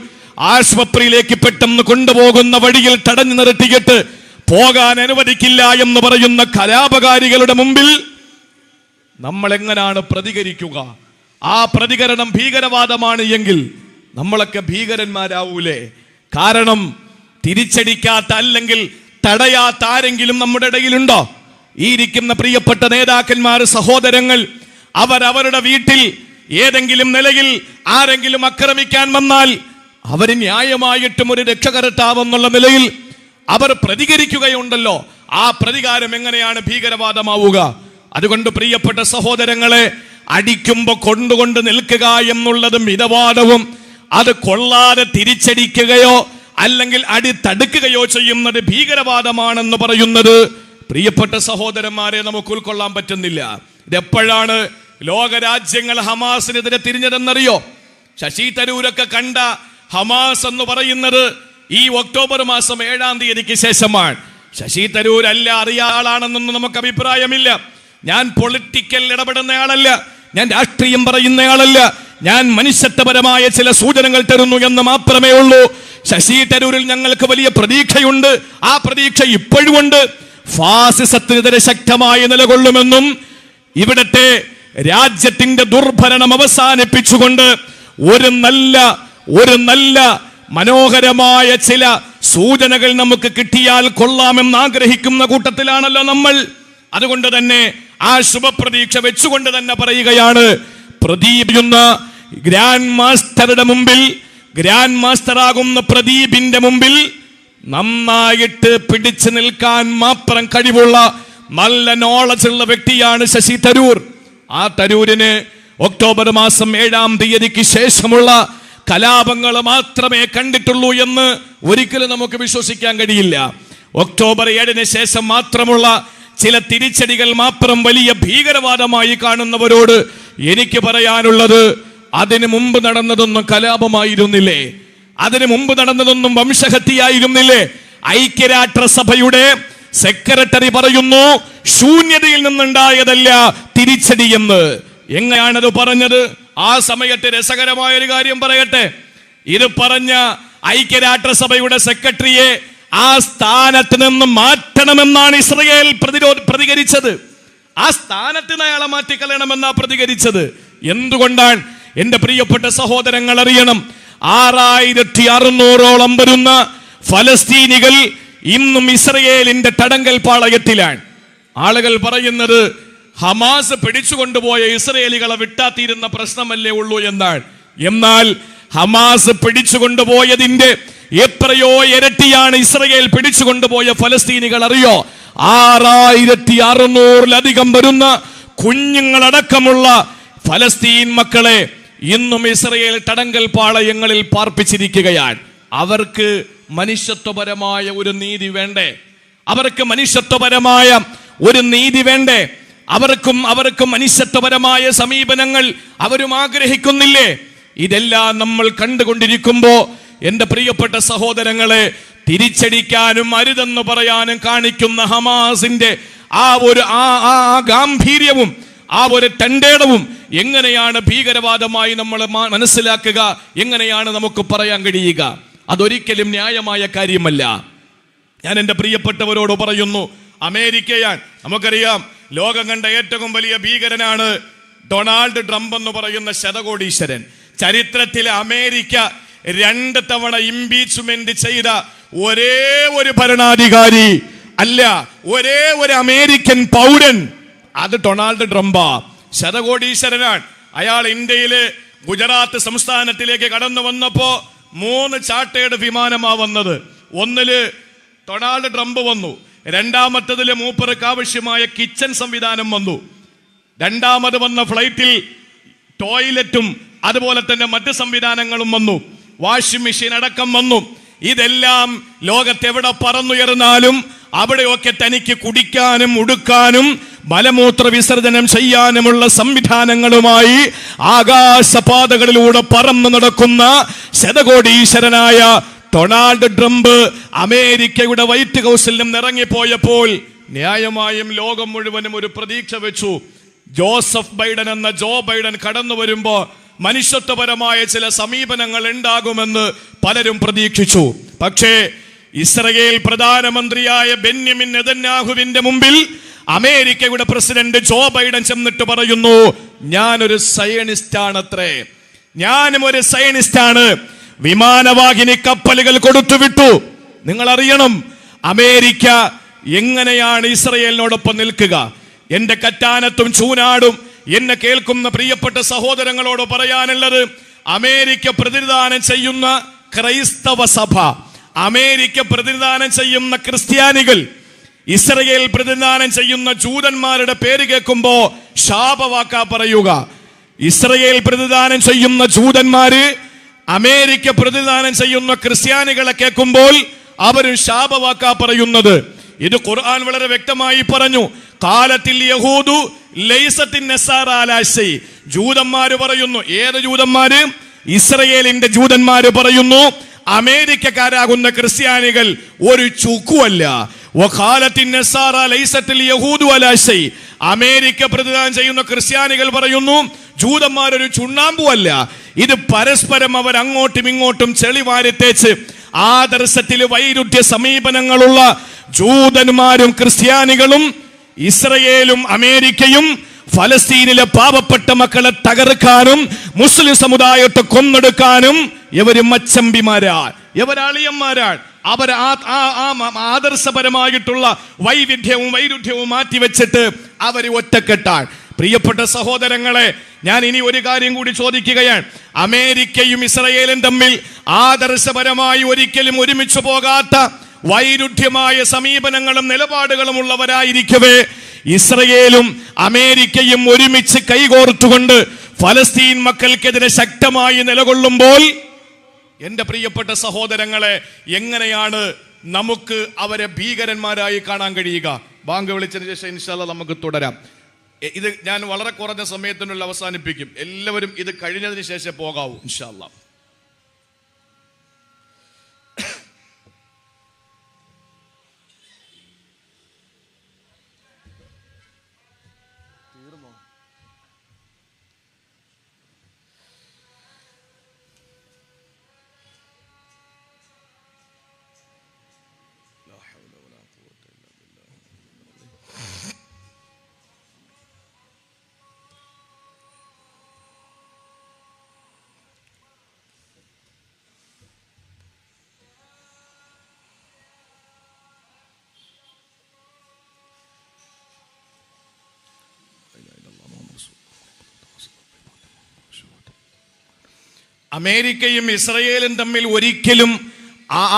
ആശുപത്രിയിലേക്ക് പെട്ടെന്ന് കൊണ്ടുപോകുന്ന വഴിയിൽ തടഞ്ഞു നിർത്തിയിട്ട് പോകാൻ അനുവദിക്കില്ല എന്ന് പറയുന്ന കലാപകാരികളുടെ മുമ്പിൽ നമ്മൾ എങ്ങനെയാണ് പ്രതികരിക്കുക? ആ പ്രതികരണം ഭീകരവാദമാണ് എങ്കിൽ നമ്മളൊക്കെ ഭീകരന്മാരാവൂലേ? കാരണം തിരിച്ചടിക്കാത്ത അല്ലെങ്കിൽ തടയാത്ത ആരെങ്കിലും നമ്മുടെ ഇടയിലുണ്ടോ? ഈ ഇരിക്കുന്ന പ്രിയപ്പെട്ട നേതാക്കന്മാർ, സഹോദരങ്ങൾ, അവരുടെ വീട്ടിൽ ഏതെങ്കിലും നിലയിൽ ആരെങ്കിലും ആക്രമിക്കാൻ വന്നാൽ അവർ ന്യായമായിട്ടും ഒരു രക്ഷകർത്താവെന്നുള്ള നിലയിൽ അവർ പ്രതികരിക്കുകയുണ്ടല്ലോ. ആ പ്രതികാരം എങ്ങനെയാണ് ഭീകരവാദമാവുക? അതുകൊണ്ട് പ്രിയപ്പെട്ട സഹോദരങ്ങളെ, അടിക്കുമ്പോ കൊണ്ടുകൊണ്ട് നിൽക്കുക എന്നുള്ളത് മിതവാദവും, അത് കൊള്ളാതെ തിരിച്ചടിക്കുകയോ അല്ലെങ്കിൽ അടി തടുക്കുകയോ ചെയ്യുന്നത് ഭീകരവാദമാണെന്ന് പറയുന്നത് പ്രിയപ്പെട്ട സഹോദരന്മാരെ നമുക്ക് ഉൾക്കൊള്ളാൻ പറ്റുന്നില്ല. ഇതെപ്പോഴാണ് ലോകരാജ്യങ്ങൾ ഹമാസിനെതിരെ തിരിഞ്ഞതെന്നറിയോ? ശശി തരൂരൊക്കെ കണ്ട ഹമാസ് എന്ന് പറയുന്നത് ഈ ഒക്ടോബർ മാസം 7-ാം തീയതിക്ക് ശേഷമാണ്. ശശി തരൂർ അല്ല, അറിയാളാണെന്നൊന്നും നമുക്ക് അഭിപ്രായമില്ല. ഞാൻ പൊളിറ്റിക്കൽ ഇടപെടുന്നയാളല്ല, ഞാൻ രാഷ്ട്രീയം പറയുന്നയാളല്ല, ഞാൻ മനുഷ്യത്വപരമായ ചില സൂചനകൾ തരുന്നു എന്ന് മാത്രമേ ഉള്ളൂ. ശശി തരൂരിൽ ഞങ്ങൾക്ക് വലിയ പ്രതീക്ഷയുണ്ട്. ആ പ്രതീക്ഷ ഇപ്പോഴുമുണ്ട്. ഫാസിസത്തിനെതിരെ ശക്തമായി നിലകൊള്ളുമെന്നും ഇവിടത്തെ രാജ്യത്തിന്റെ ദുർഭരണം അവസാനിപ്പിച്ചുകൊണ്ട് ഒരു നല്ല മനോഹരമായ ചില സൂചനകൾ നമുക്ക് കിട്ടിയാൽ കൊള്ളാമെന്ന് ആഗ്രഹിക്കുന്ന കൂട്ടത്തിലാണല്ലോ നമ്മൾ. അതുകൊണ്ട് തന്നെ ആ ശുഭപ്രതീക്ഷ വെച്ചുകൊണ്ട് തന്നെ പറയുകയാണ്, പ്രദീപ് എന്ന ഗ്രാൻഡ് മാസ്റ്ററുടെ മുമ്പിൽ, ഗ്രാൻഡ് മാസ്റ്റർ ആകുന്ന പ്രദീപിന്റെ മുമ്പിൽ നന്നായിട്ട് പിടിച്ചു നിൽക്കാൻ മാത്രം കഴിവുള്ള നല്ല നോളജ് ഉള്ള വ്യക്തിയാണ് ശശി തരൂർ. ആ തരൂരിന് ഒക്ടോബർ മാസം 7-ാം തീയതിക്ക് ശേഷമുള്ള കലാപങ്ങൾ മാത്രമേ കണ്ടിട്ടുള്ളൂ എന്ന് ഒരിക്കലും നമുക്ക് വിശ്വസിക്കാൻ കഴിയില്ല. ഒക്ടോബർ 7-ന് ശേഷം മാത്രമുള്ള ചില തിരിച്ചടികൾ മാത്രം വലിയ ഭീകരവാദമായി കാണുന്നവരോട് എനിക്ക് പറയാനുള്ളത്, അതിനു മുമ്പ് നടന്നതൊന്നും കലാപമായിരുന്നില്ലേ? അതിനു മുമ്പ് നടന്നതൊന്നും വംശഹത്യയായിരുന്നില്ലേ? ഐക്യരാഷ്ട്രസഭയുടെ സെക്രട്ടറി പറയുന്നു, ശൂന്യതയിൽ നിന്നുണ്ടായതല്ല തിരിച്ചടിയെന്ന്. എങ്ങനെയാണത് പറഞ്ഞത്? ആ സമയത്ത് രസകരമായ ഒരു കാര്യം പറയട്ടെ. ഇത് പറഞ്ഞ ഐക്യരാഷ്ട്രസഭയുടെ സെക്രട്ടറിയെ ആ സ്ഥാനത്ത് നിന്ന് മാറ്റണമെന്നാണ് ഇസ്രയേൽ പ്രതികരിച്ചത്. ആ സ്ഥാനത്ത് നിന്ന് അയാളെ മാറ്റിക്കളയണമെന്നാ പ്രതികരിച്ചത്. എന്തുകൊണ്ടാണ്? എന്റെ പ്രിയപ്പെട്ട സഹോദരങ്ങൾ അറിയണം, 6600ഓളം വരുന്ന ഫലസ്തീനികൾ ഇന്നും ഇസ്രയേലിന്റെ തടങ്കൽ പാളയത്തിലാണ്. ആളുകൾ പറയുന്നത് ഹമാസ് പിടിച്ചുകൊണ്ടുപോയ ഇസ്രയേലികളെ വിട്ടാത്തിയിരുന്ന പ്രശ്നമല്ലേ ഉള്ളൂ എന്നാണ്. എന്നാൽ ഹമാസ് പിടിച്ചുകൊണ്ടുപോയതിന്റെ എത്രയോ ഇരട്ടിയാണ് ഇസ്രയേൽ പിടിച്ചുകൊണ്ടുപോയ ഫലസ്തീനികൾ. അറിയോ? 6600-ലധികം വരുന്ന കുഞ്ഞുങ്ങളടക്കമുള്ള ഫലസ്തീൻ മക്കളെ ഇന്നും ഇസ്രയേൽ തടങ്കൽ പാളയങ്ങളിൽ പാർപ്പിച്ചിരിക്കുകയാണ്. അവർക്ക് മനുഷ്യത്വപരമായ ഒരു നീതി വേണ്ടേ? അവർക്ക് മനുഷ്യത്വപരമായ ഒരു നീതി വേണ്ടേ? അവർക്കും മനുഷ്യത്വപരമായ സമീപനങ്ങൾ അവരും ആഗ്രഹിക്കുന്നില്ലേ? ഇതെല്ലാം നമ്മൾ കണ്ടുകൊണ്ടിരിക്കുമ്പോ എന്റെ പ്രിയപ്പെട്ട സഹോദരങ്ങളെ, തിരിച്ചടിക്കാനും അരുതെന്ന് പറയാനും കാണിക്കുന്ന ഹമാസിന്റെ ആ ഒരു ഗാംഭീര്യവും ആ ഒരു തന്റേടവും എങ്ങനെയാണ് ഭീകരവാദമായി നമ്മൾ മനസ്സിലാക്കുക? എങ്ങനെയാണ് നമുക്ക് പറയാൻ കഴിയുക? അതൊരിക്കലും ന്യായമായ കാര്യമല്ല. ഞാൻ എൻ്റെ പ്രിയപ്പെട്ടവരോട് പറയുന്നു, അമേരിക്കയാണ്. നമുക്കറിയാം, ലോകം കണ്ട ഏറ്റവും വലിയ ഭീകരനാണ് ഡൊണാൾഡ് ട്രംപ് എന്ന് പറയുന്ന ശതകോടീശ്വരൻ. ചരിത്രത്തിൽ അമേരിക്ക 2 തവണ ഇംപീച്ച്മെന്റ് ചെയ്ത ഒരേ ഒരു ഭരണാധികാരി അല്ല, ഒരേ ഒരു അമേരിക്കൻ പൗരൻ, അത് ഡൊണാൾഡ് ട്രംപാ. ശതകോടീശ്വരനാണ് അയാൾ. ഇന്ത്യയില് ഗുജറാത്ത് സംസ്ഥാനത്തിലേക്ക് കടന്നു വന്നപ്പോ 3 ചാർട്ടേഡ് വിമാനമാ വന്നത്. ഒന്നില് ഡൊണാൾഡ് ട്രംപ് വന്നു, രണ്ടാമത്തതില് മൂപ്പർക്ക് ആവശ്യമായ കിച്ചൺ സംവിധാനം വന്നു, രണ്ടാമത് വന്ന ഫ്ലൈറ്റിൽ ടോയ്ലറ്റും അതുപോലെ തന്നെ മറ്റ് സംവിധാനങ്ങളും വന്നു, വാഷിംഗ് മെഷീൻ അടക്കം വന്നു. ഇതെല്ലാം ലോകത്തെവിടെ പറന്നുയർന്നാലും അവിടെയൊക്കെ തനിക്ക് കുടിക്കാനും ഉടുക്കാനും മലമൂത്ര വിസർജനം ചെയ്യാനുമുള്ള സംവിധാനങ്ങളുമായി ആകാശപാതകളിലൂടെ പറന്നു നടക്കുന്ന ശതകോടീശ്വരനായ ഡൊണാൾഡ് ട്രംപ് അമേരിക്കയുടെ വൈറ്റ് ഹൗസിൽ നിന്ന് ഇറങ്ങിപ്പോയപ്പോൾ ന്യായമായും ലോകം മുഴുവനും ഒരു പ്രതീക്ഷ വെച്ചു. ജോസഫ് ബൈഡൻ എന്ന ജോ ബൈഡൻ കടന്നു വരുമ്പോ മനുഷ്യത്വപരമായ ചില സമീപനങ്ങൾ ഉണ്ടാകുമെന്ന് പലരും പ്രതീക്ഷിച്ചു. പക്ഷേ ഇസ്രയേൽ പ്രധാനമന്ത്രിയായ ബെന്യാമിൻ നെതന്യാഹുവിന്റെ മുമ്പിൽ അമേരിക്കയുടെ പ്രസിഡന്റ് ജോ ബൈഡൻ ചെന്നിട്ട് പറയുന്നു, ഞാനൊരു സയനിസ്റ്റ് ആണത്രേ, ഞാനും ഒരു സയനിസ്റ്റ് ആണ്. വിമാനവാഹിനി കപ്പലുകൾ കൊടുത്തുവിട്ടു. നിങ്ങൾ അറിയണം, അമേരിക്ക എങ്ങനെയാണ് ഇസ്രയേലിനോടൊപ്പം നിൽക്കുക. എന്റെ കറ്റാനത്തും ചൂനാടും എന്നെ കേൾക്കുന്ന പ്രിയപ്പെട്ട സഹോദരങ്ങളോട് പറയാനുള്ളത്, അമേരിക്ക പ്രതിനിധാനം ചെയ്യുന്ന ക്രൈസ്തവ സഭ, അമേരിക്ക പ്രതിനിധാനം ചെയ്യുന്ന ക്രിസ്ത്യാനികൾ, ഇസ്രയേൽ പ്രതിനിധാനം ചെയ്യുന്ന ജൂതന്മാരുടെ പേര് കേൾക്കുമ്പോ ശാപവാക്കാ പറയുക. ഇസ്രയേൽ പ്രതിനിധാനം ചെയ്യുന്ന ജൂതന്മാര് അമേരിക്ക പ്രതിനിധാനം ചെയ്യുന്ന ക്രിസ്ത്യാനികളെ കേൾക്കുമ്പോൾ അവരും ശാപവാക്കാ പറയുന്നത്. ഇത് ഖുർആൻ വളരെ വ്യക്തമായി പറഞ്ഞു. കാലത്തിൽ യഹൂദു ലൈസത്തിൻ നസാറ അലാ ശൈ. ജൂതന്മാര് പറയുന്നു. ഏത് ജൂതന്മാര്? ഇസ്രയേലിന്റെ ജൂതന്മാര് പറയുന്നു, അമേരിക്കക്കാരാകുന്ന ക്രിസ്ത്യാനികൾ ഒരു ചുക്കുമല്ല. വഖാലത്തിൻ നസാറ ലൈസത്തിൽ യഹൂദു അലാ ശൈ. അമേരിക്ക പ്രതിദാനം ചെയ്യുന്ന ക്രിസ്ത്യാനികൾ പറയുന്നു, ജൂതന്മാരൊരു ചുണ്ണാമ്പുമല്ല. ഇത് പരസ്പരം അവർ അങ്ങോട്ടും ഇങ്ങോട്ടും ചെളി വാരിത്തേച്ച് ആദർശത്തിൽ വൈരുദ്ധ്യ സമീപനങ്ങളുള്ള ജൂതന്മാരും ക്രിസ്ത്യാനികളും ഇസ്രയേലും അമേരിക്കയും ഫലസ്തീനിലെ പാവപ്പെട്ട മക്കളെ തകർക്കാനും മുസ്ലിം സമുദായത്തെ കൊന്നെടുക്കാനും ഇവരും മച്ചമ്പിമാരാണ്, ഇവരളിയന്മാരാണ്. അവർ ആദർശപരമായിട്ടുള്ള വൈരുദ്ധ്യവും മാറ്റിവെച്ചിട്ട് അവർ ഒറ്റക്കെട്ടാണ്. പ്രിയപ്പെട്ട സഹോദരങ്ങളെ, ഞാൻ ഇനി ഒരു കാര്യം കൂടി ചോദിക്കുകയാണ്. അമേരിക്കയും ഇസ്രയേലും തമ്മിൽ ആദർശപരമായി ഒരിക്കലും ഒരുമിച്ച് പോകാത്ത വൈരുദ്ധ്യമായ സമീപനങ്ങളും നിലപാടുകളും ഉള്ളവരായിരിക്കവേ ഇസ്രയേലും അമേരിക്കയും ഒരുമിച്ച് കൈകോർത്തുകൊണ്ട് ഫലസ്തീൻ മക്കൾക്കെതിരെ ശക്തമായി നിലകൊള്ളുമ്പോൾ എന്റെ പ്രിയപ്പെട്ട സഹോദരങ്ങളെ, എങ്ങനെയാണ് നമുക്ക് അവരെ ഭീകരന്മാരായി കാണാൻ കഴിയുക? ബാങ്ക് വിളിച്ചതിന് ശേഷം ഇൻഷാ അല്ലാഹ് നമുക്ക് തുടരാം. ഇത് ഞാൻ വളരെ കുറഞ്ഞ സമയത്തിനുള്ളിൽ അവസാനിപ്പിക്കും. എല്ലാവരും ഇത് കഴിഞ്ഞതിന് ശേഷം പോകാവൂ ഇൻഷാ അല്ലാഹ്. അമേരിക്കയും ഇസ്രയേലും തമ്മിൽ ഒരിക്കലും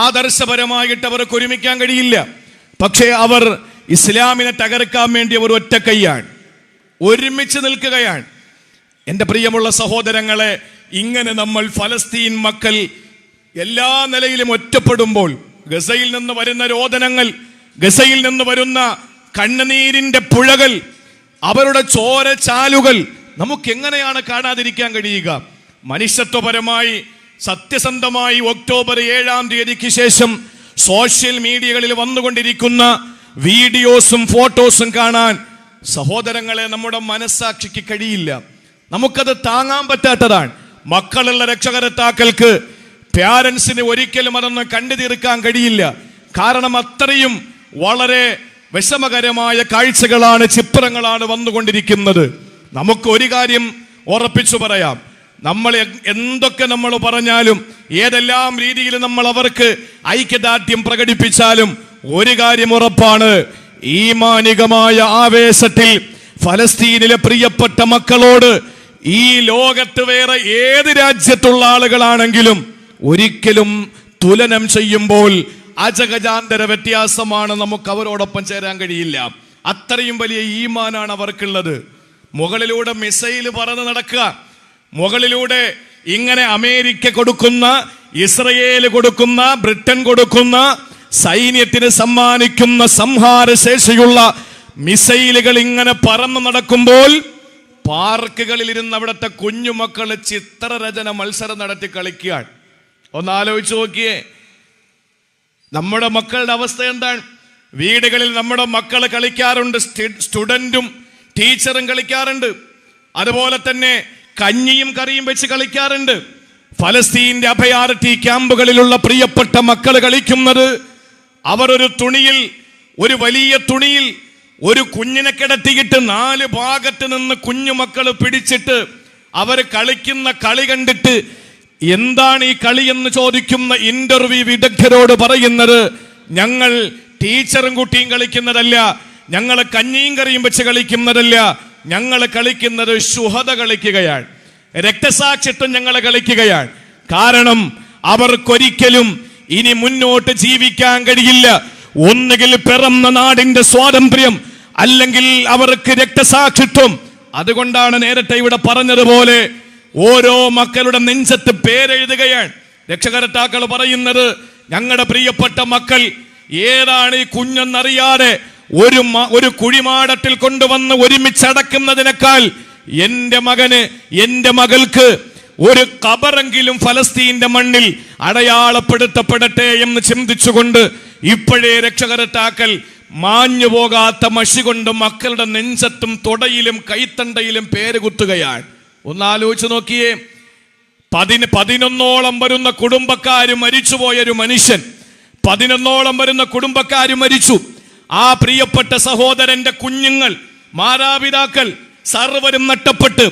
ആദർശപരമായിട്ട് അവർക്ക് ഒരുമിക്കാൻ കഴിയില്ല. പക്ഷേ അവർ ഇസ്ലാമിനെ തകർക്കാൻ വേണ്ടി അവർ ഒറ്റക്കൈയാണ്, ഒരുമിച്ച് നിൽക്കുകയാണ്. എൻ്റെ പ്രിയമുള്ള സഹോദരങ്ങളെ, ഇങ്ങനെ നമ്മൾ ഫലസ്തീൻ മക്കൾ എല്ലാ നിലയിലും ഒറ്റപ്പെടുമ്പോൾ, ഗസയിൽ നിന്ന് വരുന്ന രോദനങ്ങൾ, ഗസയിൽ നിന്ന് വരുന്ന കണ്ണുനീരിന്റെ പുഴകൾ, അവരുടെ ചോരച്ചാലുകൾ നമുക്ക് എങ്ങനെയാണ് കാണാതിരിക്കാൻ കഴിയുക? മനുഷ്യത്വപരമായി സത്യസന്ധമായി ഒക്ടോബർ 7-ാം തീയതിക്ക് ശേഷം സോഷ്യൽ മീഡിയകളിൽ വന്നുകൊണ്ടിരിക്കുന്ന വീഡിയോസും ഫോട്ടോസും കാണാൻ സഹോദരങ്ങളെ നമ്മുടെ മനസ്സാക്ഷിക്ക് കഴിയില്ല. നമുക്കത് താങ്ങാൻ പറ്റാത്തതാണ്. മക്കളുള്ള രക്ഷകർത്താക്കൾക്ക്, പാരൻസിന് ഒരിക്കലും അതൊന്നും കണ്ടു തീർക്കാൻ കഴിയില്ല. കാരണം അത്രയും വളരെ വിഷമകരമായ കാഴ്ചകളാണ്, ചിത്രങ്ങളാണ് വന്നുകൊണ്ടിരിക്കുന്നത്. നമുക്ക് ഒരു കാര്യം ഉറപ്പിച്ചു പറയാം, നമ്മൾ എന്തൊക്കെ നമ്മൾ പറഞ്ഞാലും, ഏതെല്ലാം രീതിയിൽ നമ്മൾ അവർക്ക് ഐക്യദാർഢ്യം പ്രകടിപ്പിച്ചാലും ഒരു കാര്യം ഉറപ്പാണ്, ഈമാനികമായ ആവേശത്തിൽ ഫലസ്തീനിലെ പ്രിയപ്പെട്ട മക്കളോട് ഈ ലോകത്ത് വേറെ ഏത് രാജ്യത്തുള്ള ആളുകളാണെങ്കിലും ഒരിക്കലും തുലനം ചെയ്യുമ്പോൾ അജഗജാന്തര വ്യത്യാസമാണ്. നമുക്ക് അവരോടൊപ്പം ചേരാൻ കഴിയില്ല. അത്രയും വലിയ ഈമാനാണ് അവർക്കുള്ളത്. മുകളിലൂടെ മിസൈൽ പറന്ന് നടക്കുക, മുകളിലൂടെ ഇങ്ങനെ അമേരിക്ക കൊടുക്കുന്ന, ഇസ്രയേൽ കൊടുക്കുന്ന, ബ്രിട്ടൻ കൊടുക്കുന്ന, സൈന്യത്തിന് സമ്മാനിക്കുന്ന സംഹാരശേഷിയുള്ള മിസൈലുകൾ ഇങ്ങനെ പറന്ന് നടക്കുമ്പോൾ പാർക്കുകളിൽ ഇരുന്ന് അവിടുത്തെ കുഞ്ഞുമക്കള് ചിത്രരചന മത്സരം നടത്തി കളിക്കുകയാണ്. ഒന്ന് ആലോചിച്ച് നോക്കിയേ, നമ്മുടെ മക്കളുടെ അവസ്ഥ എന്താണ്? വീടുകളിൽ നമ്മുടെ മക്കൾ കളിക്കാറുണ്ട്, സ്റ്റുഡന്റും ടീച്ചറും കളിക്കാറുണ്ട്. അതുപോലെ തന്നെ കഞ്ഞിയും കറിയും വെച്ച് കളിക്കാറുണ്ട്. ഫലസ്തീന്റെ അഭയാർത്ഥി ക്യാമ്പുകളിലുള്ള പ്രിയപ്പെട്ട മക്കൾ കളിക്കുന്നത്, അവർ ഒരു തുണിയിൽ, ഒരു വലിയ തുണിയിൽ ഒരു കുഞ്ഞിനെ കിടത്തിയിട്ട് 4 ഭാഗത്ത് നിന്ന് കുഞ്ഞുമക്കൾ പിടിച്ചിട്ട് അവർ കളിക്കുന്ന കളി കണ്ടിട്ട് എന്താണ് ഈ കളി എന്ന് ചോദിക്കുന്ന ഇന്റർവ്യൂ വിദഗ്ധരോട് പറയുന്നത്, ഞങ്ങൾ ടീച്ചറും കുട്ടിയും കളിക്കുന്നതല്ല, ഞങ്ങൾ കഞ്ഞിയും കറിയും വെച്ച് കളിക്കുന്നതല്ല, ഞങ്ങൾ കളിക്കുന്നത് ശുഹദ കളിക്കുകയാണ്, രക്തസാക്ഷിത്വം ഞങ്ങൾ കളിക്കുകയാണ്. കാരണം അവർക്കൊരിക്കലും ഇനി മുന്നോട്ട് ജീവിക്കാൻ കഴിയില്ല. ഒന്നുകിൽ പിറന്ന നാടിന്റെ സ്വാതന്ത്ര്യം, അല്ലെങ്കിൽ അവർക്ക് രക്തസാക്ഷിത്വം. അതുകൊണ്ടാണ് നേരത്തെ ഇവിടെ പറഞ്ഞതുപോലെ ഓരോ മക്കളുടെ നെഞ്ചത്ത് പേരെഴുതുകയാണ്. രക്ഷകർത്താക്കൾ പറയുന്നത്, ഞങ്ങളുടെ പ്രിയപ്പെട്ട മക്കൾ ഏതാണ് ഈ കുഞ്ഞെന്നറിയാതെ ഒരു കുഴിമാടത്തിൽ കൊണ്ടുവന്ന് ഒരുമിച്ചടക്കുന്നതിനേക്കാൾ എന്റെ മകന്, എന്റെ മകൾക്ക് ഒരു ഖബറെങ്കിലും ഫലസ്തീന്റെ മണ്ണിൽ അടയാളപ്പെടുത്തപ്പെടട്ടെ എന്ന് ചിന്തിച്ചുകൊണ്ട് ഇപ്പോഴേ രക്ഷകർത്താക്കൾ മാഞ്ഞു പോകാത്ത മഷി കൊണ്ട് മക്കളുടെ നെഞ്ചത്തും തൊടയിലും കൈത്തണ്ടയിലും പേര് കുത്തുകയാണ്. ഒന്ന് ആലോചിച്ച് നോക്കിയേ, 11ഓളം വരുന്ന കുടുംബക്കാര് മരിച്ചുപോയൊരു മനുഷ്യൻ, 11ഓളം വരുന്ന കുടുംബക്കാര് മരിച്ചു. ആ പ്രിയപ്പെട്ട സഹോദരന്റെ കുഞ്ഞുങ്ങൾ, മാതാപിതാക്കൾ സർവരും നഷ്ടപ്പെട്ട്,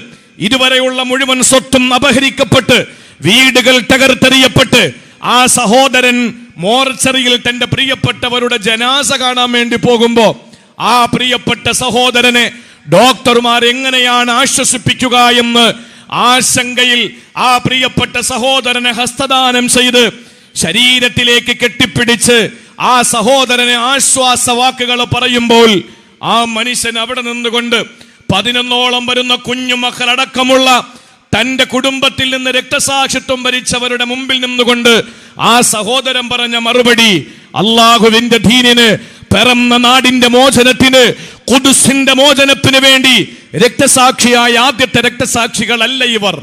ഇതുവരെയുള്ള മുഴുവൻ സ്വത്തും അപഹരിക്കപ്പെട്ട്, വീടുകൾ തകർത്തെറിയപ്പെട്ട്, ആ സഹോദരൻ മോർച്ചറിയിൽ തന്റെ പ്രിയപ്പെട്ടവരുടെ ജനാസ കാണാൻ വേണ്ടി പോകുമ്പോ ആ പ്രിയപ്പെട്ട സഹോദരനെ ഡോക്ടർമാർ എങ്ങനെയാണ് ആശ്വസിപ്പിക്കുക എന്ന് ആശങ്കയിൽ ആ പ്രിയപ്പെട്ട സഹോദരനെ ഹസ്തദാനം ചെയ്ത് ശരീരത്തിലേക്ക് കെട്ടിപ്പിടിച്ച് ആ സഹോദരനെ ആശ്വാസവാക്കുകൾ പറയുമ്പോൾ ആ മനുഷ്യൻ അവിടെ നിന്നുകൊണ്ട് 11ഓളം വരുന്ന കുഞ്ഞുമക്കളടക്കമുള്ള തന്റെ കുടുംബത്തിൽ നിന്ന് രക്തസാക്ഷിത്വം വരിച്ചവരുടെ മുമ്പിൽ നിന്നുകൊണ്ട് ആ സഹോദരൻ പറഞ്ഞ മറുപടി, അള്ളാഹുവിന്റെ ദീനിന്, പിറന്ന നാടിന്റെ മോചനത്തിന്, ഖുദ്സിന്റെ മോചനത്തിന് വേണ്ടി രക്തസാക്ഷിയായ ആദ്യത്തെ രക്തസാക്ഷികളല്ല ഇവർ,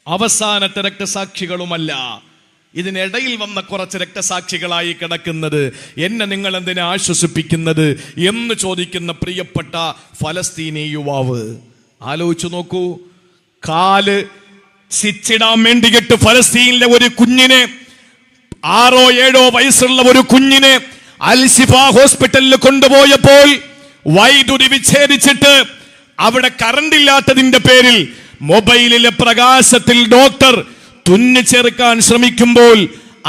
അവസാനത്തെ രക്തസാക്ഷികളുമല്ല, ഇതിനിടയിൽ വന്ന കുറച്ച് രക്തസാക്ഷികളായി കിടക്കുന്നത്. എന്നെ നിങ്ങൾ എന്തിനെ ആശ്വസിപ്പിക്കുന്നത് എന്ന് ചോദിക്കുന്ന പ്രിയപ്പെട്ട ഫലസ്തീനി യുവാവ്. ആലോചിച്ചു നോക്കൂ, കാല് സിച്ചിടാൻ വേണ്ടിയിട്ട് ഫലസ്തീനിലെ ഒരു കുഞ്ഞിനെ, 6-7 വയസ്സുള്ള ഒരു കുഞ്ഞിനെ അൽ-ശിഫ ഹോസ്പിറ്റലിൽ കൊണ്ടുപോയപ്പോൾ വൈദ്യുതി വിച്ഛേദിച്ചിട്ട് അവിടെ കറണ്ട് ഇല്ലാത്തതിന്റെ പേരിൽ മൊബൈലിലെ പ്രകാശത്തിൽ ഡോക്ടർ തുന്നി ചേർക്കാൻ ശ്രമിക്കുമ്പോൾ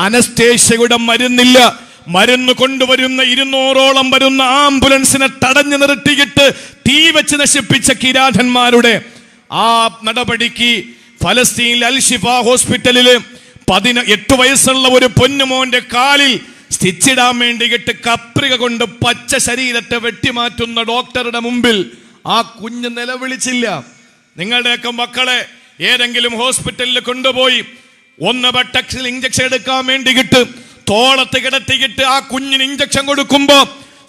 അനസ്തേഷ്യയുടെ മരുന്നില്ല. മരുന്ന് കൊണ്ടുവരുന്ന 200ഓളം വരുന്ന ആംബുലൻസിനെ തടഞ്ഞു നിർത്തിയിട്ട് തീ വെച്ച് നശിപ്പിച്ച കിരാതന്മാരുടെ ആ നടപടിക്ക് ഫലസ്തീനിലെ അൽ ഷിഫ ഹോസ്പിറ്റലില് 8 വയസ്സുള്ള ഒരു പൊന്നുമോന്റെ കാലിൽ സ്റ്റിച്ചിടാൻ വേണ്ടിയിട്ട് കത്രിക കൊണ്ട് പച്ച ശരീരത്തെ വെട്ടിമാറ്റുന്ന ഡോക്ടറുടെ മുമ്പിൽ ആ കുഞ്ഞ് നിലവിളിച്ചില്ല. നിങ്ങളുടെയൊക്കെ മക്കളെ ഏതെങ്കിലും ഹോസ്പിറ്റലിൽ കൊണ്ടുപോയി ബട്ടക്സിൽ ഇഞ്ചക്ഷൻ എടുക്കാൻ വേണ്ടിയിട്ട് തോളത്ത് കിടത്തിയിട്ട് ആ കുഞ്ഞിന് ഇഞ്ചക്ഷൻ കൊടുക്കുമ്പോ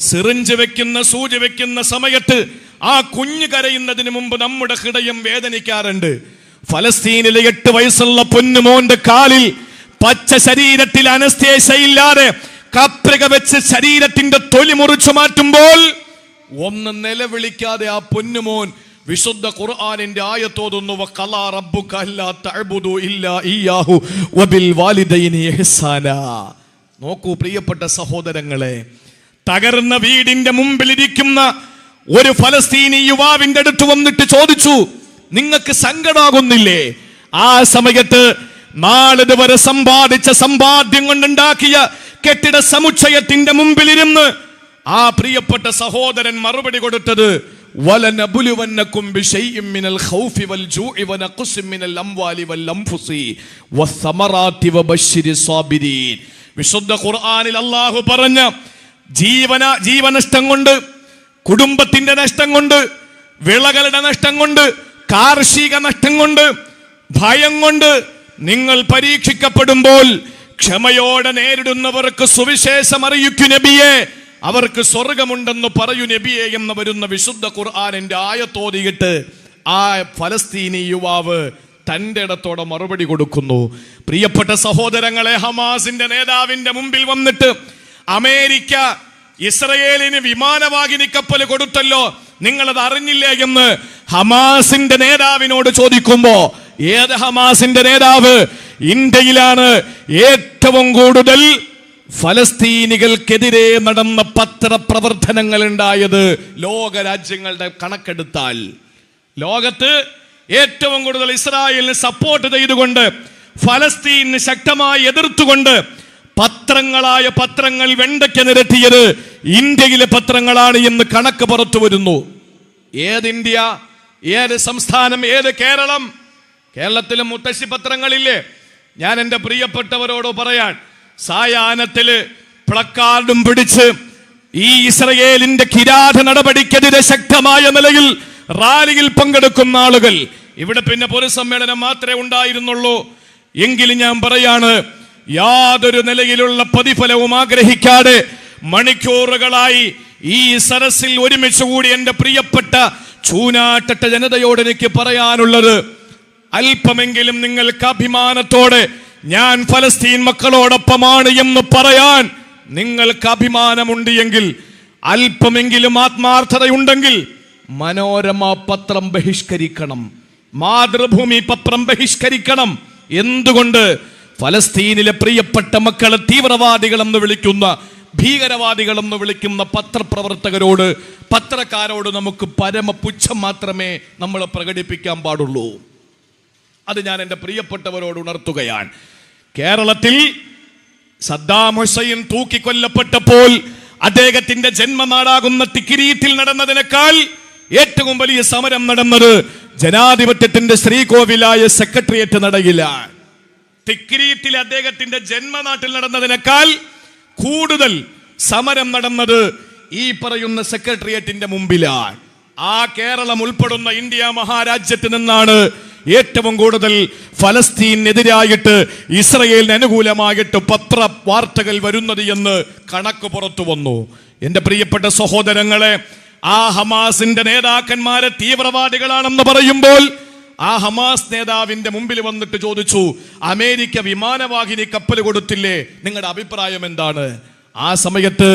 സിറിഞ്ച് വെക്കുന്ന സൂചി വെക്കുന്ന സമയത്ത് ആ കുഞ്ഞ് കരയുന്നതിന് മുമ്പ് നമ്മുടെ ഹൃദയം വേദനിക്കാറുണ്ട്. ഫലസ്തീനിലെ 8 വയസ്സുള്ള പൊന്നുമോന്റെ കാലിൽ പച്ച ശരീരത്തിൽ അനസ്തേഷ്യയില്ലാതെ കത്രിക വെച്ച് ശരീരത്തിന്റെ തൊലി മുറിച്ചു മാറ്റുമ്പോൾ നിലവിളിക്കാതെ ആ പൊന്നുമോൻ വിശുദ്ധ ഖുർആനിന്റെ ആയത്തോതുന്നു, വഖലാ റബ്ബുക അല്ലാ തഅബുദു ഇല്ലാ ഇയ്യാഹു വബിൽ വാലിദൈനി ഇഹ്സാനാ. നോക്കൂ പ്രിയപ്പെട്ട സഹോദരങ്ങളെ, തകർന്ന വീടിന്റെ മുമ്പിൽ ഇരിക്കുന്ന ഒരു ഫലസ്തീനി യുവാവിന്റെ അടുത്ത് വന്നിട്ട് ചോദിച്ചു, നിങ്ങൾക്ക് സങ്കടാകുന്നില്ലേ? ആ സമയത്ത് നാളിതുവരെ സമ്പാദിച്ച സമ്പാദ്യം കൊണ്ടുണ്ടാക്കിയ കെട്ടിട സമുച്ചയത്തിന്റെ മുമ്പിലിരുന്ന് ആ പ്രിയപ്പെട്ട സഹോദരൻ മറുപടി കൊടുത്തത്, വലനബുലുവന്നകും ബിശൈഇൻ മിനൽ ഖൗഫി വൽ ജൂഇ വനഖ്സിൻ മിനൽ അംവാലി വൽ അൻഫുസി വസ്സമറാത്തി വബശ്ശിരിസ് സാബിരീൻ. വിശുദ്ധ ഖുർആനിൽ അല്ലാഹു പറഞ്ഞ ജീവനഷ്ടം കൊണ്ട്, കുടുംബത്തിന്റെ നഷ്ടം കൊണ്ട്, വിളകളുടെ നഷ്ടം കൊണ്ട്, കാർഷിക നഷ്ടം കൊണ്ട്, ഭയം കൊണ്ട് നിങ്ങൾ പരീക്ഷിക്കപ്പെടുമ്പോൾ ക്ഷമയോടെ നേരിടുന്നവർക്ക് സുവിശേഷം അറിയിക്കു നബിയെ, അവർക്ക് സ്വർഗമുണ്ടെന്ന് പറയൂ നബിയെ എന്ന് വരുന്ന വിശുദ്ധ ഖുർആനിന്റെ ആയത്തോതിയിട്ട് ആ ഫലസ്തീനി യുവാവ് തന്റെ ഇടത്തോടെ മറുപടി കൊടുക്കുന്നു. പ്രിയപ്പെട്ട സഹോദരങ്ങളെ, ഹമാസിന്റെ നേതാവിന്റെ മുമ്പിൽ വന്നിട്ട് അമേരിക്ക ഇസ്രയേലിന് വിമാനവാഹിനി കപ്പൽ കൊടുത്തല്ലോ, നിങ്ങളത് അറിഞ്ഞില്ലേ എന്ന് ഹമാസിന്റെ നേതാവിനോട് ചോദിക്കുമ്പോ, ഏത് ഹമാസിന്റെ നേതാവ്? ഇന്ത്യയിലാണ് ഏറ്റവും കൂടുതൽ ഫലസ്തീനികൾക്കെതിരെ നടന്ന പത്രപ്രവർത്തനങ്ങൾ ഉണ്ടായത്. ലോക രാജ്യങ്ങളുടെ കണക്കെടുത്താൽ ലോകത്ത് ഏറ്റവും കൂടുതൽ ഇസ്രായേലിന് സപ്പോർട്ട് ചെയ്തുകൊണ്ട്, ഫലസ്തീന് ശക്തമായി എതിർത്തുകൊണ്ട് പത്രങ്ങൾ വെണ്ടയ്ക്ക് നിരത്തിയത് ഇന്ത്യയിലെ പത്രങ്ങളാണ് എന്ന് കണക്ക് പുറത്തു വരുന്നു. ഏത് ഇന്ത്യ, ഏത് സംസ്ഥാനം, ഏത് കേരളം? കേരളത്തിലെ മുത്തശ്ശി പത്രങ്ങളില്ലേ? ഞാൻ എൻ്റെ പ്രിയപ്പെട്ടവരോട് പറയാൻ, സായാഹ്നത്തില് പ്ലക്കാർഡും പിടിച്ച് ഈ ഇസ്രയേലിന്റെ കിരാത നടപടിക്കെതിരെ ശക്തമായ നിലയിൽ റാലിയിൽ പങ്കെടുക്കുന്ന ആളുകൾ, ഇവിടെ പിന്നെ പൊതുസമ്മേളനം മാത്രമേ ഉണ്ടായിരുന്നുള്ളൂ. എങ്കിലും ഞാൻ പറയാണ്, യാതൊരു നിലയിലുള്ള പ്രതിഫലവും ആഗ്രഹിക്കാതെ മണിക്കൂറുകളായി ഈ സരസിൽ ഒരുമിച്ച് കൂടി എൻ്റെ പ്രിയപ്പെട്ട ചൂനാട്ട ജനതയോട് എനിക്ക് പറയാനുള്ളത്, അല്പമെങ്കിലും നിങ്ങൾക്ക് അഭിമാനത്തോടെ ഞാൻ ഫലസ്തീൻ മക്കളോടൊപ്പമാണ് എന്ന് പറയാൻ നിങ്ങൾക്ക് അഭിമാനമുണ്ട് എങ്കിൽ, അല്പമെങ്കിലും ആത്മാർത്ഥതയുണ്ടെങ്കിൽ മനോരമ പത്രം ബഹിഷ്കരിക്കണം, മാതൃഭൂമി പത്രം ബഹിഷ്കരിക്കണം. എന്തുകൊണ്ട്? ഫലസ്തീനിലെ പ്രിയപ്പെട്ട മക്കളെ തീവ്രവാദികളെന്ന് വിളിക്കുന്ന, ഭീകരവാദികളെന്ന് വിളിക്കുന്ന പത്രപ്രവർത്തകരോട്, പത്രക്കാരോട് നമുക്ക് പരമപുച്ഛം മാത്രമേ നമ്മൾ പ്രകടിപ്പിക്കാൻ പാടുള്ളൂ. അത് ഞാൻ എൻ്റെ പ്രിയപ്പെട്ടവരോട് ഉണർത്തുകയാണ്. കേരളത്തിൽ സദ്ദാം ഹുസൈൻ തൂക്കിക്കൊല്ലപ്പെട്ടപ്പോൾ അദ്ദേഹത്തിന്റെ ജന്മനാടാകുന്ന തിക്കിരീത്തിൽ നടന്നതിനേക്കാൾ ഏറ്റവും വലിയ സമരം നടന്നത് ജനാധിപത്യത്തിന്റെ ശ്രീകോവിലായ സെക്രട്ടേറിയറ്റ് നടയിലാണ്. തിക്കിരീത്തിൽ അദ്ദേഹത്തിന്റെ ജന്മനാട്ടിൽ നടന്നതിനേക്കാൾ കൂടുതൽ സമരം നടന്നത് ഈ പറയുന്ന സെക്രട്ടേറിയറ്റിന്റെ മുമ്പിലാണ്. ആ കേരളം ഉൾപ്പെടുന്ന ഇന്ത്യ മഹാരാജ്യത്ത് നിന്നാണ് ഏറ്റവും കൂടുതൽ ഫലസ്തീനെതിരായിട്ട്, ഇസ്രയേലിന് അനുകൂലമായിട്ട് പത്ര വാർത്തകൾ വരുന്നത് എന്ന് കണക്ക് പുറത്തു വന്നു. എൻ്റെ പ്രിയപ്പെട്ട സഹോദരങ്ങളെ, ആ ഹമാസിന്റെ നേതാക്കന്മാരെ തീവ്രവാദികളാണെന്ന് പറയുമ്പോൾ ആ ഹമാസ് നേതാവിന്റെ മുമ്പിൽ വന്നിട്ട് ചോദിച്ചു, അമേരിക്ക വിമാനവാഹിനി കപ്പൽ കൊടുത്തില്ലേ, നിങ്ങളുടെ അഭിപ്രായം എന്താണ്? ആ സമയത്ത്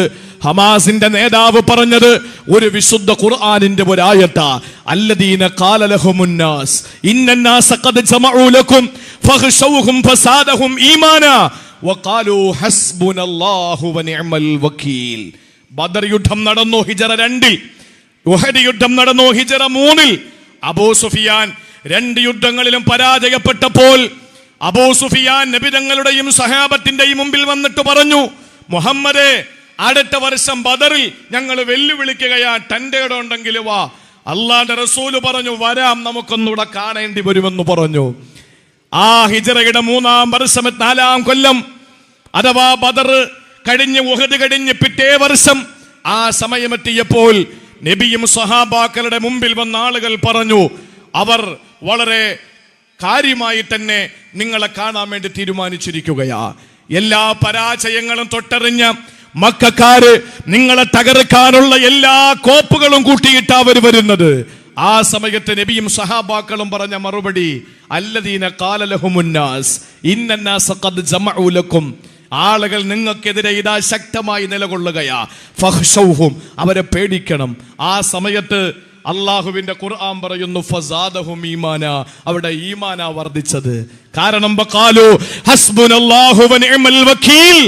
ഹമാസിന്റെ നേതാവ് പറഞ്ഞത് ഒരു വിശുദ്ധ ഖുർആനിന്റെ ഒരായത്താ, അല്ലദീന ഖാല ലഹുമുന്നാസ് ഇന്നന്നാസ ഖദ് ജമഉ ലക്കും ഫഖ്ശൗഹും ഫസാദഹും ഈമാനാ വഖാലു ഹസ്ബുനല്ലാഹു വനിഅമൽ വകീൽ. ബദർ യുദ്ധം നടന്നു ഹിജറ 2-ൽ, ഉഹദ് യുദ്ധം നടന്നു ഹിജറ 3-ൽ. അബൂ സുഫിയാൻ 2 യുദ്ധങ്ങളിലും പരാജയപ്പെട്ടപ്പോൾ അബൂ സുഫിയാൻ നബി തങ്ങളുടെയും സഹാബത്തിന്റെയും മുമ്പിൽ വന്നിട്ട് പറഞ്ഞു, മുഹമ്മദേ, അടുത്ത വർഷം ബദറിൽ ഞങ്ങൾ വെല്ലുവിളിക്കുകയാണ്, തന്റെ ഇടമുണ്ടെങ്കിൽ വാ. അള്ളാന്റെ റസൂല് പറഞ്ഞു, വരാം, നമുക്കൊന്നുകൂടെ കാണേണ്ടി വരുമെന്ന് പറഞ്ഞു. ആ ഹിജറയുടെ 3-ാം വർഷം 4-ാം കൊല്ലം, അഥവാ ബദർ കഴിഞ്ഞ് ഉഹദ് കഴിഞ്ഞ് പിറ്റേ വർഷം ആ സമയമെത്തിയപ്പോൾ നബിയും സ്വഹാബാക്കളുടെ മുമ്പിൽ വന്ന ആളുകൾ പറഞ്ഞു, അവർ വളരെ കാര്യമായി തന്നെ നിങ്ങളെ കാണാൻ വേണ്ടി തീരുമാനിച്ചിരിക്കുകയാ. എല്ലാ പരാജയങ്ങളും തൊട്ടറിഞ്ഞ മക്കക്കാര് നിങ്ങളെ തകർക്കാനുള്ള എല്ലാ കോപ്പുകളും കൂട്ടിയിട്ടാ അവർ വരുന്നത്. ആ സമയത്ത് നബിയും സഹാബാക്കളും പറഞ്ഞ മറുപടി, അല്ലദീന ഖാല ലഹുമുന്നാസ് ഇന്നന്നാസ ഖദ് ജമഉ ലക്കും, ആളുകൾ നിങ്ങൾക്കെതിരെ ഇതാ ശക്തമായി നിലകൊള്ളുകയാ, ഫഖ്ശൗഹും, അവരെ പേടിക്കണം. ആ സമയത്ത് അള്ളാഹുവിന്റെ ഖുർആൻ പറയുന്നു, ഫസാദഹും ഈമാന, അവിടെ ഈമാന വർദ്ധിച്ചത്. കാരണം ബഖാലു ഹസ്ബുനല്ലാഹു വനിഅമൽ വകീൽ,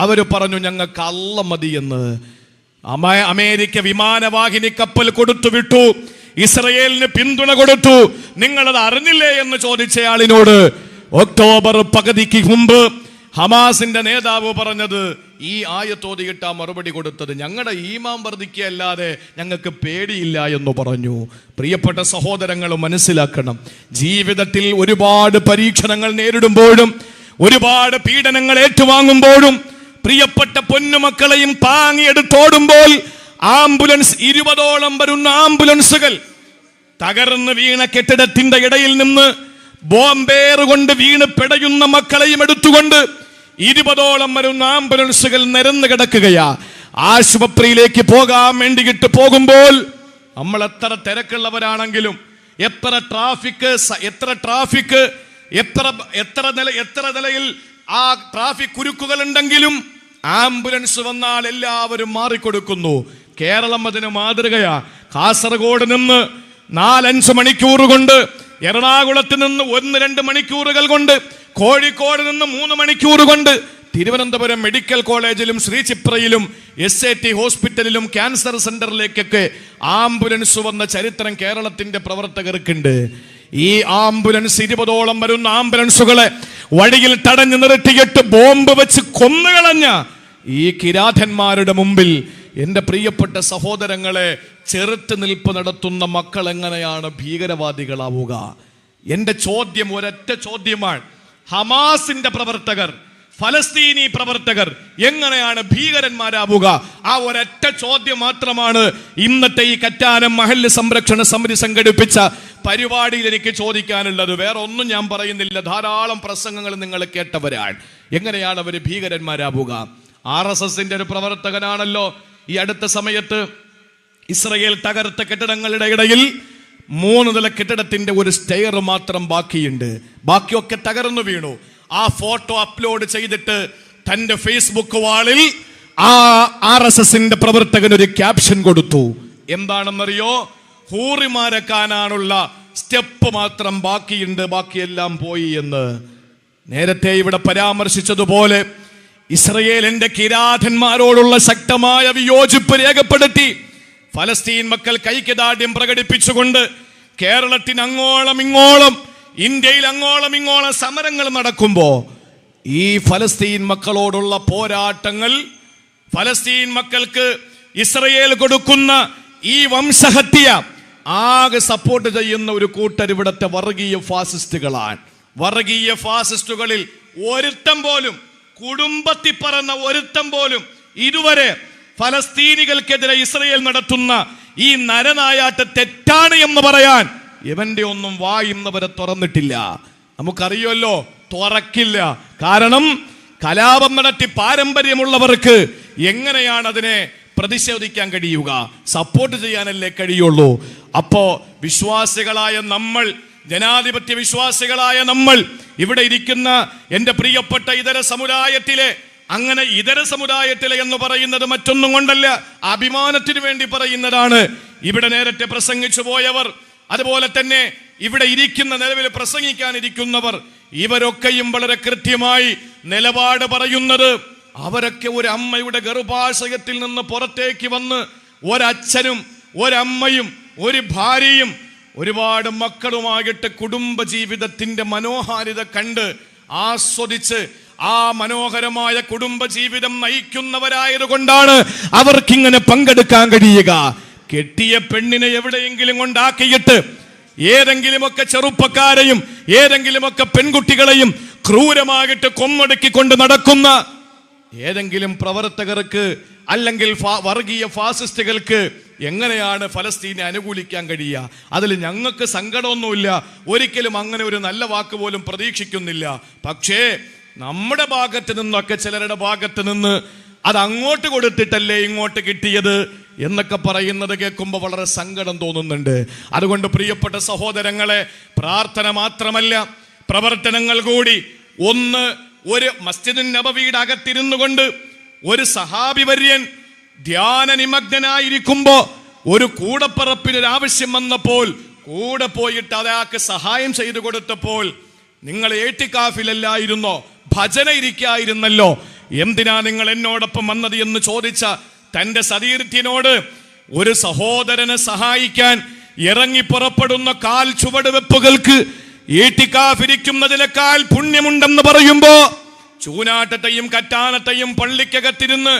അവര് പറഞ്ഞു ഞങ്ങൾക്ക് അല്ലാഹ് മതി എന്ന്. അമേരിക്ക വിമാനവാഹിനി കപ്പൽ കൊടുത്തു വിട്ടു, ഇസ്രയേലിന് പിന്തുണ കൊടുത്തു. നിങ്ങളത് അറിഞ്ഞില്ലേ എന്ന് ചോദിച്ചയാളിനോട് ഒക്ടോബർ പകുതിക്ക് മുമ്പ് ഹമാസിന്റെ നേതാവ് പറഞ്ഞത്, ഈ ആയത്തോതിയിട്ട മറുപടി കൊടുത്തത്, ഞങ്ങളുടെ ഈമാൻ വർദ്ധിക്കുകയല്ലാതെ ഞങ്ങൾക്ക് പേടിയില്ല എന്ന് പറഞ്ഞു. പ്രിയപ്പെട്ട സഹോദരങ്ങൾ മനസ്സിലാക്കണം, ജീവിതത്തിൽ ഒരുപാട് പരീക്ഷണങ്ങൾ നേരിടുമ്പോഴും ഒരുപാട് പീഡനങ്ങൾ ഏറ്റുവാങ്ങുമ്പോഴും പ്രിയപ്പെട്ട പൊന്നുമക്കളെയും താങ്ങിയെടുത്തോടുമ്പോൾ ആംബുലൻസ് 20ഓളം വരുന്ന ആംബുലൻസുകൾ തകർന്ന് വീണ കെട്ടിടത്തിന്റെ ഇടയിൽ നിന്ന് ബോംബേറുകൊണ്ട് വീണ് പിടയുന്ന മക്കളെയും എടുത്തുകൊണ്ട് 20ഓളം വരുന്ന ആംബുലൻസുകൾ നിരന്ന് കിടക്കുകയാ. ആശുപത്രിയിലേക്ക് പോകാൻ വേണ്ടിയിട്ട് പോകുമ്പോൾ നമ്മൾ എത്ര തിരക്കുള്ളവരാണെങ്കിലും, എത്ര ട്രാഫിക് എത്ര നിലയിൽ ആ ട്രാഫിക് കുരുക്കുകൾ ഉണ്ടെങ്കിലും ആംബുലൻസ് വന്നാൽ എല്ലാവരും മാറിക്കൊടുക്കുന്നു. കേരളം അതിന് മാതൃകയാ. കാസർഗോഡ് നിന്ന് 4-5 മണിക്കൂർ കൊണ്ട്, എറണാകുളത്ത് നിന്ന് 1-2 മണിക്കൂറുകൾ കൊണ്ട്, കോഴിക്കോട് നിന്ന് 3 മണിക്കൂർ കൊണ്ട്, തിരുവനന്തപുരം മെഡിക്കൽ കോളേജിലും ശ്രീചിത്രയിലും SAT ഹോസ്പിറ്റലിലും ക്യാൻസർ സെന്ററിലേക്കൊക്കെ ആംബുലൻസ് വന്ന ചരിത്രം കേരളത്തിന്റെ പ്രവർത്തകർക്കുണ്ട്. ഈ ആംബുലൻസ് 20ഓളം വരുന്ന ആംബുലൻസുകളെ വഴിയിൽ തടഞ്ഞു നിർത്തിയിട്ട് ബോംബ് വെച്ച് കൊന്നുകളഞ്ഞ ഈ കിരാതന്മാരുടെ മുമ്പിൽ എന്റെ പ്രിയപ്പെട്ട സഹോദരങ്ങളെ, ചെറുത്ത് നിൽപ്പ് നടത്തുന്ന മക്കൾ എങ്ങനെയാണ് ഭീകരവാദികളാവുക? എന്റെ ചോദ്യം ഒരൊറ്റ ചോദ്യമാണ്. ഹമാസിന്റെ പ്രവർത്തകർ, ഫലസ്തീനി പ്രവർത്തകർ എങ്ങനെയാണ് ഭീകരന്മാരാവുക? ആ ഒരൊറ്റ ചോദ്യം മാത്രമാണ് ഇന്നത്തെ ഈ കറ്റാനം മഹല്ല് സംരക്ഷണ സമിതി സംഘടിപ്പിച്ച പരിപാടിയിൽ എനിക്ക് ചോദിക്കാനുള്ളത്. വേറെ ഒന്നും ഞാൻ പറയുന്നില്ല, ധാരാളം പ്രസംഗങ്ങൾ നിങ്ങൾ കേട്ടവരാണ്. എങ്ങനെയാണ് അവർ ഭീകരന്മാരാവുക? RSSന്റെ ഒരു പ്രവർത്തകനാണല്ലോ ഈ അടുത്ത സമയത്ത് ഇസ്രയേൽ തകർത്ത കെട്ടിടങ്ങളുടെ ഇടയിൽ 3 നില കെട്ടിടത്തിന്റെ ഒരു സ്റ്റെയർ മാത്രം ബാക്കിയുണ്ട്, ബാക്കിയൊക്കെ തകർന്നു വീണു. ആ ഫോട്ടോ അപ്ലോഡ് ചെയ്തിട്ട് തന്റെ ഫേസ്ബുക്ക് വാളിൽ ആ RSSന്റെ പ്രവർത്തകൻ ഒരു ക്യാപ്ഷൻ കൊടുത്തു. എന്താണെന്നറിയോ? ഹൂറിമാരെ കാണാനുള്ള സ്റ്റെപ്പ് മാത്രം ബാക്കിയുണ്ട്, ബാക്കിയെല്ലാം പോയി എന്ന്. നേരത്തെ ഇവിടെ പരാമർശിച്ചതുപോലെ ഇസ്രയേലിന്റെ കിരാതന്മാരോടുള്ള ശക്തമായ വിയോജിപ്പ് രേഖപ്പെടുത്തി ഫലസ്തീൻ മക്കൾ ഐക്യദാർഢ്യം പ്രകടിപ്പിച്ചുകൊണ്ട് കേരളത്തിന് അങ്ങോളം ഇങ്ങോളം, ഇന്ത്യയിൽ അങ്ങോളം ഇങ്ങോളം സമരങ്ങൾ നടക്കുമ്പോ ഈ ഫലസ്തീൻ മക്കളോടുള്ള പോരാട്ടങ്ങൾ, ഫലസ്തീൻ മക്കൾക്ക് ഇസ്രയേൽ കൊടുക്കുന്ന ഈ വംശഹത്യ ആകെ സപ്പോർട്ട് ചെയ്യുന്ന ഒരു കൂട്ടർ ഇവിടുത്തെ വർഗീയ ഫാസിസ്റ്റുകളാണ്. വർഗീയ ഫാസിസ്റ്റുകളിൽ ഒരുത്തം പോലും, കുടുംബത്തിൽ പറന്ന ഒരുത്തം പോലും ഇതുവരെ ഫലസ്തീനികൾക്കെതിരെ ഇസ്രയേൽ നടത്തുന്ന ഈ നരനായാട്ട് തെറ്റാണ് എന്ന് പറയാൻ ഇവന്റെ ഒന്നും വായുന്നവരെ തുറന്നിട്ടില്ല. നമുക്കറിയുമല്ലോ, തുറക്കില്ല. കാരണം കലാപം നടത്തി പാരമ്പര്യമുള്ളവർക്ക് എങ്ങനെയാണ് അതിനെ പ്രതിഷേധിക്കാൻ കഴിയുക? സപ്പോർട്ട് ചെയ്യാനല്ലേ കഴിയുള്ളൂ. അപ്പോ വിശ്വാസികളായ നമ്മൾ, ജനാധിപത്യ വിശ്വാസികളായ നമ്മൾ, ഇവിടെ ഇരിക്കുന്ന എന്റെ പ്രിയപ്പെട്ട ഇതര സമുദായത്തിലെ, അങ്ങനെ ഇതര സമുദായത്തിലെ എന്ന് പറയുന്നത് മറ്റൊന്നും കൊണ്ടല്ല, അഭിമാനത്തിന് വേണ്ടി പറയുന്നതാണ്. ഇവിടെ നേരത്തെ പ്രസംഗിച്ചു പോയവർ, അതുപോലെ തന്നെ ഇവിടെ ഇരിക്കുന്ന, നിലവിൽ പ്രസംഗിക്കാനിരിക്കുന്നവർ, ഇവരൊക്കെയും വളരെ കൃത്യമായി നിലപാട് പറയുന്നത്, അവരൊക്കെ ഒരു അമ്മയുടെ ഗർഭാശയത്തിൽ നിന്ന് പുറത്തേക്ക് വന്ന് ഒരച്ഛനും ഒരമ്മയും ഒരു ഭാര്യയും ഒരുപാട് മക്കളുമായിട്ട് കുടുംബ ജീവിതത്തിന്റെ മനോഹാരിത കണ്ട് ആസ്വദിച്ച് ആ മനോഹരമായ കുടുംബ ജീവിതം നയിക്കുന്നവരായതുകൊണ്ടാണ് അവർക്കിങ്ങനെ പങ്കെടുക്കാൻ കഴിയുക. കെട്ടിയ പെണ്ണിനെ എവിടെയെങ്കിലും കൊണ്ടാക്കിയിട്ട് ഏതെങ്കിലുമൊക്കെ ചെറുപ്പക്കാരെയും ഏതെങ്കിലുമൊക്കെ പെൺകുട്ടികളെയും ക്രൂരമായിട്ട് കൊന്നൊടുക്കിക്കൊണ്ട് നടക്കുന്ന ഏതെങ്കിലും പ്രവർത്തകർക്ക് അല്ലെങ്കിൽ വർഗീയ ഫാസിസ്റ്റുകൾക്ക് എങ്ങനെയാണ് ഫലസ്തീനെ അനുകൂലിക്കാൻ കഴിയുക? അതിൽ ഞങ്ങൾക്ക് സങ്കടമൊന്നുമില്ല, ഒരിക്കലും അങ്ങനെ ഒരു നല്ല വാക്ക് പോലും പ്രതീക്ഷിക്കുന്നില്ല. പക്ഷേ നമ്മുടെ ഭാഗത്ത് നിന്നൊക്കെ ചിലരുടെ ഭാഗത്ത് നിന്ന് അത് അങ്ങോട്ട് കൊടുത്തിട്ടല്ലേ ഇങ്ങോട്ട് കിട്ടിയത് എന്നൊക്കെ പറയുന്നത് കേൾക്കുമ്പോൾ വളരെ സങ്കടം തോന്നുന്നുണ്ട്. അതുകൊണ്ട് പ്രിയപ്പെട്ട സഹോദരങ്ങളെ, പ്രാർത്ഥന മാത്രമല്ല പ്രവർത്തനങ്ങൾ കൂടി. ഒന്ന്, ഒരു മസ്ജിദുൻ നബവിയുടെ അകത്തിരുന്നു കൊണ്ട് ഒരു സഹാബി വര്യൻ ധ്യാന നിമഗ്നനായിരിക്കുമ്പോ ഒരു കൂടപ്പറപ്പിനൊരു ആവശ്യം വന്നപ്പോൾ കൂടെ പോയിട്ട് അയാൾക്ക് സഹായം ചെയ്തു കൊടുത്തപ്പോൾ, നിങ്ങൾ ഏട്ടിക്കാഫിലല്ലായിരുന്നോ, ഭജന ഇരിക്കായിരുന്നല്ലോ, എന്തിനാ നിങ്ങൾ എന്നോടൊപ്പം വന്നത് എന്ന് ചോദിച്ച തന്റെ സതീർത്ഥ്യനോട് ഒരു സഹോദരനെ സഹായിക്കാൻ ഇറങ്ങി പുറപ്പെടുന്ന കാൽ ചുവട് വെപ്പുകൾക്ക് ഏട്ടിക്കാഫിരിക്കുന്നതിനേക്കാൾ പുണ്യമുണ്ടെന്ന് പറയുമ്പോ ചൂനാട്ടത്തെയും കറ്റാനത്തെയും പള്ളിക്കകത്തിരുന്ന്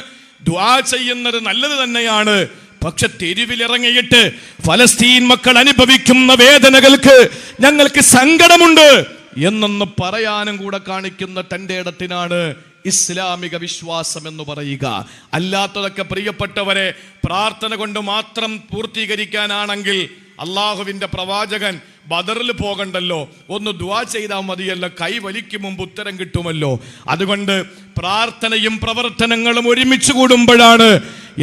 ദുആ ചെയ്യുന്നത് നല്ലത് തന്നെയാണ്. പക്ഷെ തെരുവിലിറങ്ങിയിട്ട് ഫലസ്തീൻ മക്കൾ അനുഭവിക്കുന്ന വേദനകൾക്ക് ഞങ്ങൾക്ക് സങ്കടമുണ്ട് എന്നൊന്ന് പറയാനും കൂടെ കാണിക്കുന്ന തന്റെ ഇടത്തിനാണ് ഇസ്ലാമിക വിശ്വാസം എന്ന് പറയുക. അല്ലാത്തതൊക്കെ പ്രിയപ്പെട്ടവരെ പ്രാർത്ഥന കൊണ്ട് മാത്രം പൂർത്തീകരിക്കാനാണെങ്കിൽ അള്ളാഹുവിന്റെ പ്രവാചകൻ ബദറിൽ പോകണ്ടല്ലോ, ഒന്ന് ദുആ ചെയ്താൽ മതിയല്ലോ, കൈ വലിക്കും മുമ്പ് ഉത്തരം കിട്ടുമല്ലോ. അതുകൊണ്ട് പ്രാർത്ഥനയും പ്രവർത്തനങ്ങളും ഒരുമിച്ച് കൂടുമ്പോഴാണ്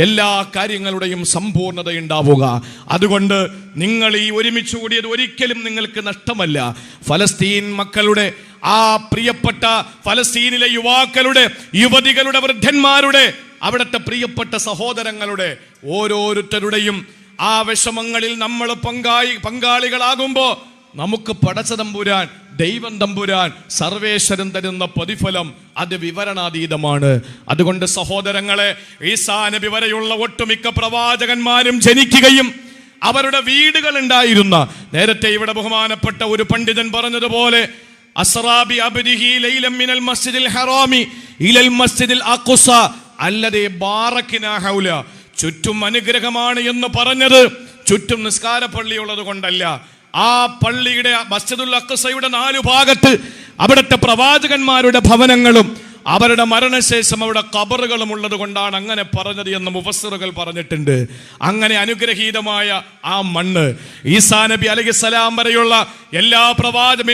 എല്ലാ കാര്യങ്ങളുടെയും സമ്പൂർണത ഉണ്ടാവുക. അതുകൊണ്ട് നിങ്ങൾ ഈ ഒരുമിച്ച് കൂടിയത് ഒരിക്കലും നിങ്ങൾക്ക് നഷ്ടമല്ല. ഫലസ്തീൻ മക്കളുടെ, ആ പ്രിയപ്പെട്ട ഫലസ്തീനിലെ യുവാക്കളുടെ, യുവതികളുടെ, വൃദ്ധന്മാരുടെ, അവിടുത്തെ പ്രിയപ്പെട്ട സഹോദരങ്ങളുടെ ഓരോരുത്തരുടെയും ആ വിഷമങ്ങളിൽ നമ്മൾ പങ്കാളികളാകുമ്പോ നമുക്ക് പടച്ച തമ്പുരാൻ, ദൈവം തമ്പുരാൻ, സർവേശ്വരൻ തരുന്ന പ്രതിഫലം അത് വിവരണാതീതമാണ്. അതുകൊണ്ട് സഹോദരങ്ങളെ, ഈസാ നബി വരെയുള്ള ഒട്ടുമിക്ക പ്രവാചകന്മാരും ജനിക്കുകയും അവരുടെ വീടുകൾ ഉണ്ടായിരുന്ന, നേരത്തെ ഇവിടെ ബഹുമാനപ്പെട്ട ഒരു പണ്ഡിതൻ പറഞ്ഞതുപോലെ, അസ്റാബി അബ്ദിഹി ലൈലം മിനൽ മസ്ജിദിൽ ഹറാമി ഇലൽ മസ്ജിദിൽ അഖ്സ അല്ലദീ ബാറക്നാ ഹൗല, ചുറ്റും അനുഗ്രഹമാണ് എന്ന് പറഞ്ഞത് ചുറ്റും നിസ്കാര പള്ളിയുള്ളത് കൊണ്ടല്ല. ആ പള്ളിയുടെ മസ്ജിദുൽ അഖ്സയുടെ 4 ഭാഗത്ത് അവിടുത്തെ പ്രവാചകന്മാരുടെ ഭവനങ്ങളും അവരുടെ മരണശേഷം അവിടെ ഖബറുകളും ഉള്ളത് കൊണ്ടാണ് അങ്ങനെ പറഞ്ഞത് എന്ന് മുഫസ്സിറുകൾ പറഞ്ഞിട്ടുണ്ട്. അങ്ങനെ അനുഗ്രഹീതമായ ആ മണ്ണ്, ഈസാ നബി അലൈഹിസ്സലാം വരെയുള്ള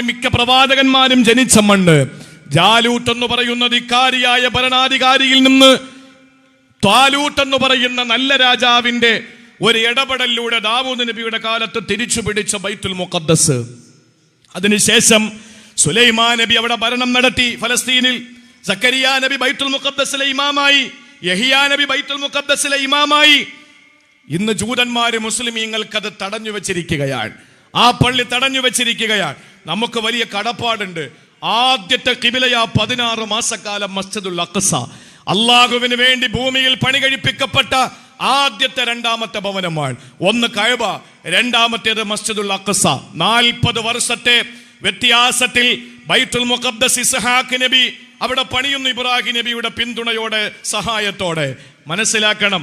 മിക്ക പ്രവാചകന്മാരും ജനിച്ച മണ്ണ്, ജാലൂത്ത് എന്ന് പറയുന്ന ധിക്കാരിയായ ഭരണാധികാരിയിൽ നിന്ന് ത്വാലൂത്ത് എന്ന് പറയുന്ന നല്ല രാജാവിന്റെ ഒരു ഇടപെടലിലൂടെ ദാവൂദ് നബിയുടെ കാലത്ത് തിരിച്ചു പിടിച്ച ബൈത്തുൽ മുഖദ്ദസ്. അതിനുശേഷം സുലൈമാൻ നബി അവിടെ ഭരണം നടത്തി ഫലസ്തീനിൽ. സക്കരിയ നബി ബൈത്തുൽ മുഖദ്ദസിലെ ഇമാമായി, യഹിയാ നബി ബൈത്തുൽ മുഖദ്ദസിലെ ഇമാമായി. ഇന്ന് ജൂതന്മാര് മുസ്ലിമീങ്ങൾക്കത് തടഞ്ഞു വെച്ചിരിക്കുകയാണ്, ആ പള്ളി തടഞ്ഞു വെച്ചിരിക്കുകയാണ്. നമുക്ക് വലിയ കടപ്പാടുണ്ട്. ആദ്യത്തെ ഖിബിലയ 16 മാസക്കാലം മസ്ജിദുൽ അഖ്സ, അള്ളാഹുവിന് വേണ്ടി ഭൂമിയിൽ പണി കഴിപ്പിക്കപ്പെട്ട ആദ്യത്തെ 2ാമത്തെ ഭവനമാണ്. ഒന്ന് കഅബ, 2ാമത്തേത് മസ്ജിദുൽ അഖ്സ. 40 വർഷത്തെ വ്യത്യാസത്തിൽ ബൈത്തുൽ മുഖദ്ദസ് ഇസ്ഹാഖ് നബി അവിടെ പണിയുന്നു, ഇബ്രാഹിം നബിയുടെ പിന്തുണയോടെ, സഹായത്തോടെ. മനസ്സിലാക്കണം,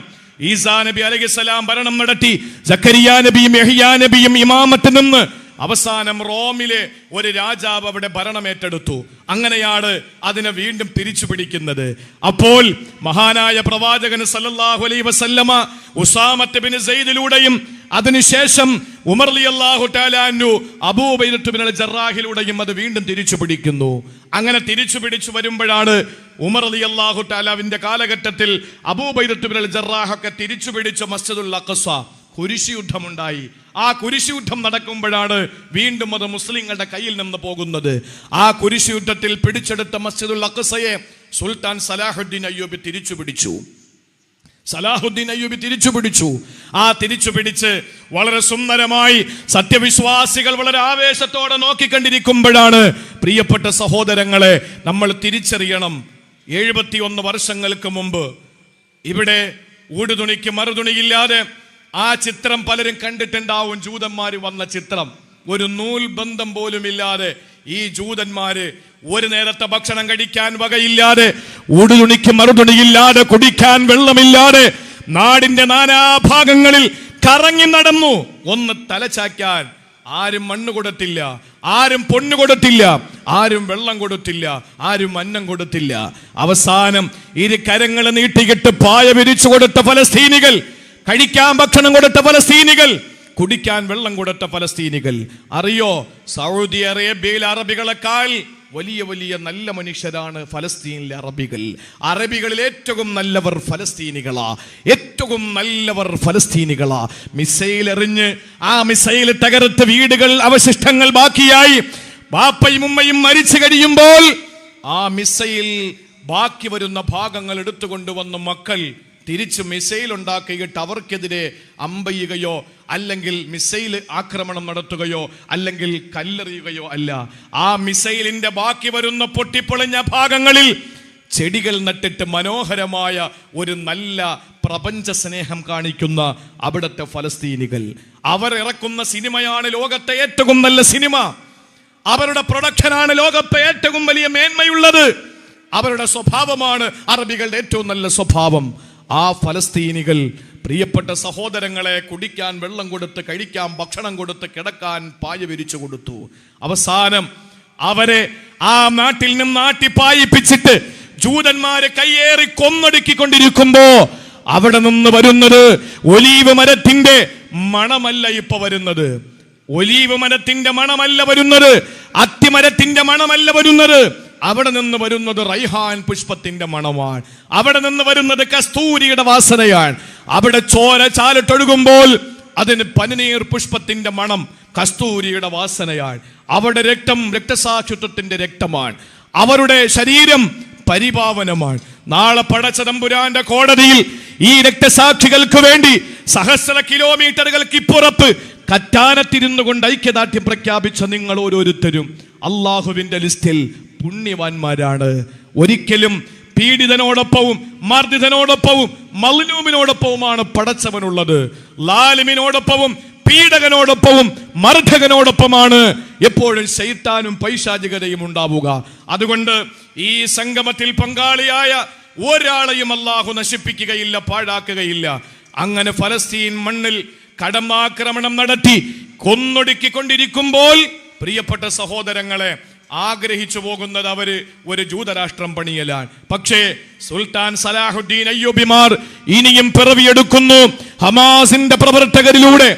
ഈസാ നബി അലൈഹിസ്സലാം ഭരണം നടത്തി, സക്കരിയ നബിയും യഹ്യാ നബിയും ഇമാമത്ത് നിന്ന് അവസാനം റോമിലെ ഒരു രാജാവ് അവിടെ ഭരണമേറ്റെടുത്തു. അങ്ങനെയാണ് അതിനെ വീണ്ടും തിരിച്ചു പിടിക്കുന്നത്. അപ്പോൾ മഹാനായ പ്രവാചകൻ സല്ലല്ലാഹു അലൈഹി വസല്ലമ ഉസാമത്ത് ബിൻ സെയ്ദിലൂടെയും അതിനുശേഷം ഉമർ റളിയല്ലാഹു തആല അൻഹു അബൂ ഉബൈദത്ത് ബിൻ ജറാഹിലൂടെയും അത് വീണ്ടും തിരിച്ചു പിടിക്കുന്നു. അങ്ങനെ തിരിച്ചു പിടിച്ചു വരുമ്പോഴാണ് ഉമർ റളിയല്ലാഹു തആലാവിന്റെ കാലഘട്ടത്തിൽ അബൂ ഉബൈദത്ത് ബിൻ ജറാഹൊക്കെ തിരിച്ചു പിടിച്ച മസ്ജിദുൽ അഖ്സ കുരിശുയുദ്ധമുണ്ടായി. ആ കുരിശുയുദ്ധം നടക്കുമ്പോഴാണ് വീണ്ടും അത് മുസ്ലിങ്ങളുടെ കയ്യിൽ നിന്ന് പോകുന്നത്. ആ കുരിശുയുദ്ധത്തിൽ പിടിച്ചെടുത്ത മസ്ജിദുൽ അഖ്സയെ സുൽത്താൻ സലാഹുദ്ദീൻ അയ്യൂബി തിരിച്ചു പിടിച്ചു. ആ തിരിച്ചു പിടിച്ച് വളരെ സുന്ദരമായി സത്യവിശ്വാസികൾ വളരെ ആവേശത്തോടെ നോക്കിക്കണ്ടിരിക്കുമ്പോഴാണ്, പ്രിയപ്പെട്ട സഹോദരങ്ങളെ, നമ്മൾ തിരിച്ചറിയണം, 71 വർഷങ്ങൾക്ക് മുമ്പ് ഇവിടെ ഊടുതുണിക്ക് മറുതുണിയില്ലാതെ, ആ ചിത്രം പലരും കണ്ടിട്ടുണ്ടാവും, ജൂതന്മാര് വന്ന ചിത്രം, ഒരു നൂൽ ബന്ധം പോലും ഇല്ലാതെ ഈ ജൂതന്മാര് ഒരു നേരത്തെ ഭക്ഷണം കഴിക്കാൻ വകയില്ലാതെ, ഊടുതുണിക്ക് മറുതുണിയില്ലാതെ, കുടിക്കാൻ വെള്ളമില്ലാതെ നാടിന്റെ നാനാഭാഗങ്ങളിൽ കറങ്ങി നടന്നു. ഒന്ന് തലചായ്ക്കാൻ ആരും മണ്ണ് കൊടുത്തില്ല, ആരും പൊന്നു കൊടുത്തില്ല, ആരും വെള്ളം കൊടുത്തില്ല, ആരും അന്നം കൊടുത്തില്ല. അവസാനം ഇരു കരങ്ങൾ നീട്ടിയിട്ട് പായ വിരിച്ചു കൊടുത്ത ഫലസ്തീനികൾ, കഴിക്കാൻ ഭക്ഷണം കൊടുത്ത ഫലസ്തീനികൾ, കുടിക്കാൻ വെള്ളം കൊടുത്ത ഫലസ്തീനികൾ. അറിയോ, സൗദി അറേബ്യയിലെ അറബികളെക്കാൾ വലിയ വലിയ നല്ല മനുഷ്യരാണ് ഫലസ്തീനിലെ അറബികൾ. അറബികളിൽ ഏറ്റവും നല്ലവർ ഫലസ്തീനികളാ, ഏറ്റവും നല്ലവർ ഫലസ്തീനികളാ. മിസൈൽ എറിഞ്ഞ് ആ മിസൈൽ തകർത്ത് വീടുകൾ അവശിഷ്ടങ്ങൾ ബാക്കിയായി ബാപ്പയും ഉമ്മയും മരിച്ചു കഴിയുമ്പോൾ ആ മിസൈൽ ബാക്കി വരുന്ന ഭാഗങ്ങൾ എടുത്തുകൊണ്ടുവന്ന മക്കൾ തിരിച്ച് മിസൈൽ ഉണ്ടാക്കിയിട്ട് അവർക്കെതിരെ അമ്പെയ്യുകയോ അല്ലെങ്കിൽ മിസൈൽ ആക്രമണം നടത്തുകയോ അല്ലെങ്കിൽ കല്ലെറിയുകയോ അല്ല. ആ മിസൈലിന്റെ ബാക്കി വരുന്ന പൊട്ടിപ്പൊളിഞ്ഞ ഭാഗങ്ങളിൽ ചെടികൾ നട്ടിട്ട് മനോഹരമായ ഒരു നല്ല പ്രപഞ്ച സ്നേഹം കാണിക്കുന്ന അവിടുത്തെ ഫലസ്തീനികൾ. അവർ ഇറക്കുന്ന സിനിമയാണ് ലോകത്തെ ഏറ്റവും നല്ല സിനിമ. അവരുടെ പ്രൊഡക്ഷനാണ് ലോകത്തെ ഏറ്റവും വലിയ മേന്മയുള്ളത്. അവരുടെ സ്വഭാവമാണ് അറബികളുടെ ഏറ്റവും നല്ല സ്വഭാവം. ആ ഫലസ്തീനികൾ പ്രിയപ്പെട്ട സഹോദരങ്ങളെ കുടിക്കാൻ വെള്ളം കൊടുത്ത്, കഴിക്കാൻ ഭക്ഷണം കൊടുത്ത്, കിടക്കാൻ പായ വിരിച്ചു കൊടുത്തു. അവസാനം അവരെ ആ നാട്ടിൽ നിന്ന് നാട്ടിപ്പായിപ്പിച്ചിട്ട് ജൂതന്മാരെ കയ്യേറി കൊന്നൊടുക്കിക്കൊണ്ടിരിക്കുമ്പോ അവിടെ നിന്ന് വരുന്നത് ഒലീവ് മരത്തിന്റെ മണമല്ല ഇപ്പൊ വരുന്നത്. ഒലീവ് മരത്തിന്റെ മണമല്ല വരുന്നത്, അത്തിമരത്തിന്റെ മണമല്ല വരുന്നത്. അവിടെ നിന്ന് വരുന്നത് റൈഹാൻ പുഷ്പത്തിന്റെ മണമാണ്. അവിടെ നിന്ന് വരുന്നത് കസ്തൂരിയുടെ വാസനയാണ്. അവിടെ ചോര ചാലിട്ടൊഴുകുമ്പോൾ അതിന് പനിനീർ പുഷ്പത്തിന്റെ മണം, കസ്തൂരിയുടെ വാസനയാണ്. അവിടെ രക്തം രക്തസാക്ഷിത്വത്തിന്റെ രക്തമാണ്. അവരുടെ ശരീരം പരിപാവനമാണ്. നാളെ പടച്ച തമ്പുരാന്റെ കോടതിയിൽ ഈ രക്തസാക്ഷികൾക്ക് വേണ്ടി സഹസ്ര കിലോമീറ്ററുകൾക്ക് ഇപ്പുറത്ത് കറ്റാനത്തിരുന്നു കൊണ്ട് ഐക്യദാർഢ്യം പ്രഖ്യാപിച്ച നിങ്ങൾ ഓരോരുത്തരും അള്ളാഹുവിന്റെ ലിസ്റ്റിൽ പുണ്യവാന്മാരാണ്. ഒരിക്കലും പീഡിതനോടൊപ്പവും മർദ്ദിതനോടൊപ്പവും മൽനൂമിനോടൊപ്പവുമാണ് പടച്ചവനുള്ളത്. ലാലിമിനോടൊപ്പവും പീഡകനോടൊപ്പവും മർദ്ദകനോടൊപ്പമാണ് എപ്പോഴും ശൈത്താനും പൈശാചികതയും ഉണ്ടാവുക. അതുകൊണ്ട് ഈ സംഗമത്തിൽ പങ്കാളിയായ ഒരാളെയും അല്ലാഹു നശിപ്പിക്കുകയില്ല, പാഴാക്കുകയില്ല. അങ്ങനെ ഫലസ്തീൻ മണ്ണിൽ കടമാക്രമണം നടത്തി കൊന്നൊടുക്കിക്കൊണ്ടിരിക്കുമ്പോൾ പ്രിയപ്പെട്ട സഹോദരങ്ങളെ, ആഗ്രഹിച്ചു പോകുന്നത് അവര് ഒരു ജൂതരാഷ്ട്രം പണിയലാണ്. പക്ഷേ സുൽത്താൻ സലാഹുദ്ദീൻ അയ്യൂബിമാർ ഇനിയും പിറവിയെടുക്കുന്നു. ഹമാസിന്റെ പ്രവർത്തകരിലൂടെ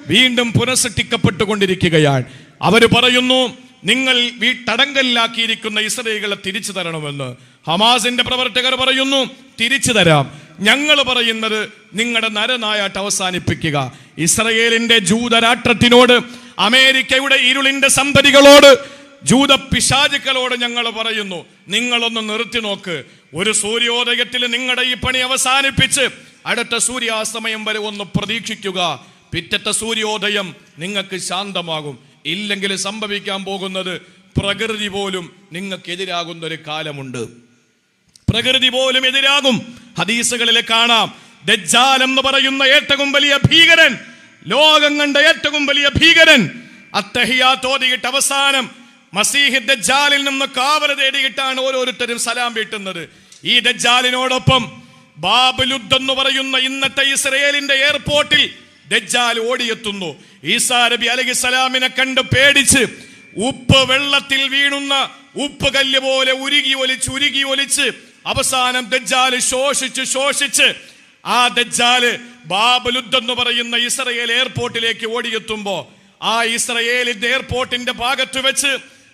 വീണ്ടും പുനഃസൃഷ്ടിക്കപ്പെട്ടുകൊണ്ടിരിക്കുകയാണ്. അവര് പറയുന്നു, നിങ്ങൾ തടങ്കലിലാക്കിയിരിക്കുന്ന ഇസ്രായേലികളെ തിരിച്ചു തരണമെന്ന്. ഹമാസിന്റെ പ്രവർത്തകർ പറയുന്നു, തിരിച്ചു തരാം. ഞങ്ങൾ പറയുന്നത് നിങ്ങളുടെ നരനായാട്ട് അവസാനിപ്പിക്കുക. ഇസ്രായേലിന്റെ ജൂതരാഷ്ട്രത്തിനോട്, അമേരിക്കയുടെ ഇരുളിന്റെ സന്തതികളോട്, ജൂത പിശാചുക്കളോട് ഞങ്ങൾ പറയുന്നു, നിങ്ങളൊന്ന് നിർത്തി നോക്ക്. ഒരു സൂര്യോദയത്തിൽ നിങ്ങളുടെ ഈ പണി അവസാനിപ്പിച്ച് അടുത്ത സൂര്യാസ്തമയം വരെ ഒന്ന് പ്രതീക്ഷിക്കുക. പിറ്റത്തെ സൂര്യോദയം നിങ്ങൾക്ക് ശാന്തമാകും. ഇല്ലെങ്കിൽ സംഭവിക്കാൻ പോകുന്നത് പ്രകൃതി പോലും നിങ്ങൾക്കെതിരാകുന്ന ഒരു കാലമുണ്ട്. പ്രകൃതി പോലും എതിരാകും. ഹദീസുകളിൽ കാണാം, ദജ്ജാൽ എന്ന് പറയുന്ന ഏറ്റവും വലിയ ഭീകരൻ, ലോകം കണ്ട ഏറ്റവും വലിയ ഭീകരൻ, അത്തഹിയാത്ത് ഓതിയിട്ട് അവസാനം മസീഹ് ദജ്ജാലിൽ നിന്ന് കാവൽ തേടിയിട്ടാണ് ഓരോരുത്തരും സലാം വീട്ടുന്നത്. ഈ ദജ്ജാലിനോടൊപ്പം ബാബുലുദ് എന്ന് പറയുന്ന ഇന്നത്തെ ഇസ്രായേലിന്റെ എയർപോർട്ടിൽ ദജ്ജാൽ ഓടിയെത്തുന്നു. ഈസാ നബി അലൈഹിസ്സലാമിനെ കണ്ട് പേടിച്ച് ഉപ്പ് വെള്ളത്തിൽ വീണുന്ന ഉപ്പ് കല്ല് പോലെ ഉരുകി ഒലിച്ച് അവസാനം ദജ്ജാൽ ശോഷിച്ച് ആ ദജ്ജാല് ബാബുലുദ് എന്ന് പറയുന്ന ഇസ്രായേൽ എയർപോർട്ടിലേക്ക് ഓടിയെത്തുമ്പോ ആ ഇസ്രായേലിന്റെ എയർപോർട്ടിന്റെ ഭാഗത്ത് വെച്ച്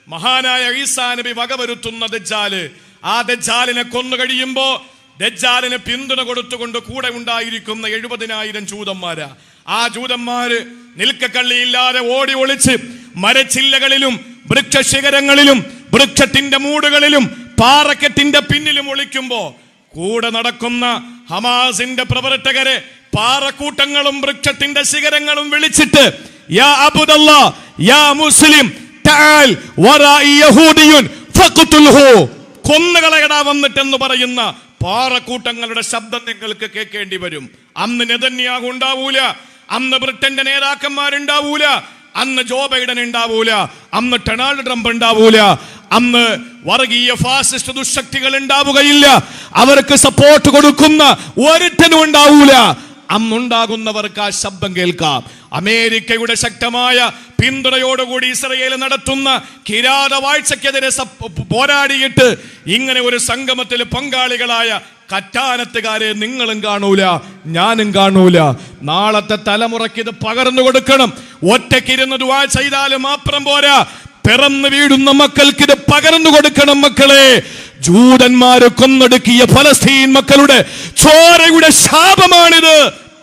മഹാനായ ഈസാ നബി വകവരുത്തുന്ന ദജ്ജാല്, ആ ദജ്ജാലിനെ കൊന്നു കഴിയുമ്പോ ദജ്ജാലിന് പിന്തുണ കൊടുത്തുകൊണ്ട് കൂടെ ഉണ്ടായിരിക്കുന്ന 70,000 ജൂതന്മാരാ. ആ ജൂതന്മാര് നിൽക്കക്കള്ളിയില്ലാതെ ഓടി ഒളിച്ച് മരച്ചില്ലകളിലും വൃക്ഷശിഖരങ്ങളിലും വൃക്ഷത്തിന്റെ മൂടുകളിലും പാറക്കെട്ടിന്റെ പിന്നിലും ഒളിക്കുമ്പോ കൂടെ നടക്കുന്ന ഹമാസിന്റെ പ്രവർത്തകരെ പാറക്കൂട്ടങ്ങളും വൃക്ഷത്തിന്റെ ശിഖരങ്ങളും വിളിച്ചിട്ട്, യാ അബ്ദുല്ലാ യാ മുസ്ലിം തആൽ വറാഇ യഹൂദിയുൻ ഫഖ്തുൽഹു, കൊന്നുകളയടാ വന്നിട്ടെന്ന് പറയുന്ന പാറക്കൂട്ടങ്ങളുടെ ശബ്ദം നിങ്ങൾക്ക് കേൾക്കേണ്ടി വരും. അന്ന് നെതന്യാഹു ഉണ്ടാവൂല, അന്ന് ബ്രിട്ടന്റെ നേതാക്കന്മാരുണ്ടാവൂല, അന്ന് ജോ ബൈഡൻ ഉണ്ടാവൂല, അന്ന് ഡൊണാൾഡ് ട്രംപ് ഉണ്ടാവൂല, അന്ന് വർഗീയ ഫാസിസ്റ്റ് ദുശക്തികൾ ഉണ്ടാവുകയില്ല, അവർക്ക് സപ്പോർട്ട് കൊടുക്കുന്ന ഒരുത്തനും ഉണ്ടാവൂല. അന്നുണ്ടാകുന്നവർക്ക് ആ ശബ്ദം കേൾക്കാം. അമേരിക്കയുടെ ശക്തമായ പിന്തുണയോടുകൂടി ഇസ്രയേൽ നടത്തുന്ന കിരാതവാഴ്ചക്കെതിരെ പോരാടിയിട്ട് ഇങ്ങനെ ഒരു സംഗമത്തിൽ പങ്കാളികളായ കറ്റാനത്തുകാരെ നിങ്ങളും കാണൂല, ഞാനും കാണൂല. നാളത്തെ തലമുറയ്ക്ക് ഇത് പകർന്നു കൊടുക്കണം. ഒറ്റക്കിരുന്ന് ദുആ ചെയ്താലും മാത്രം പോരാ, പിറന്നു വീഴുന്ന മക്കൾക്ക് ഇത് പകർന്നു കൊടുക്കണം. മക്കളെ, ജൂതന്മാര് കൊന്നൊടുക്കിയ ഫലസ്തീൻ മക്കളുടെ ചോരയുടെ ശാപമാണിത്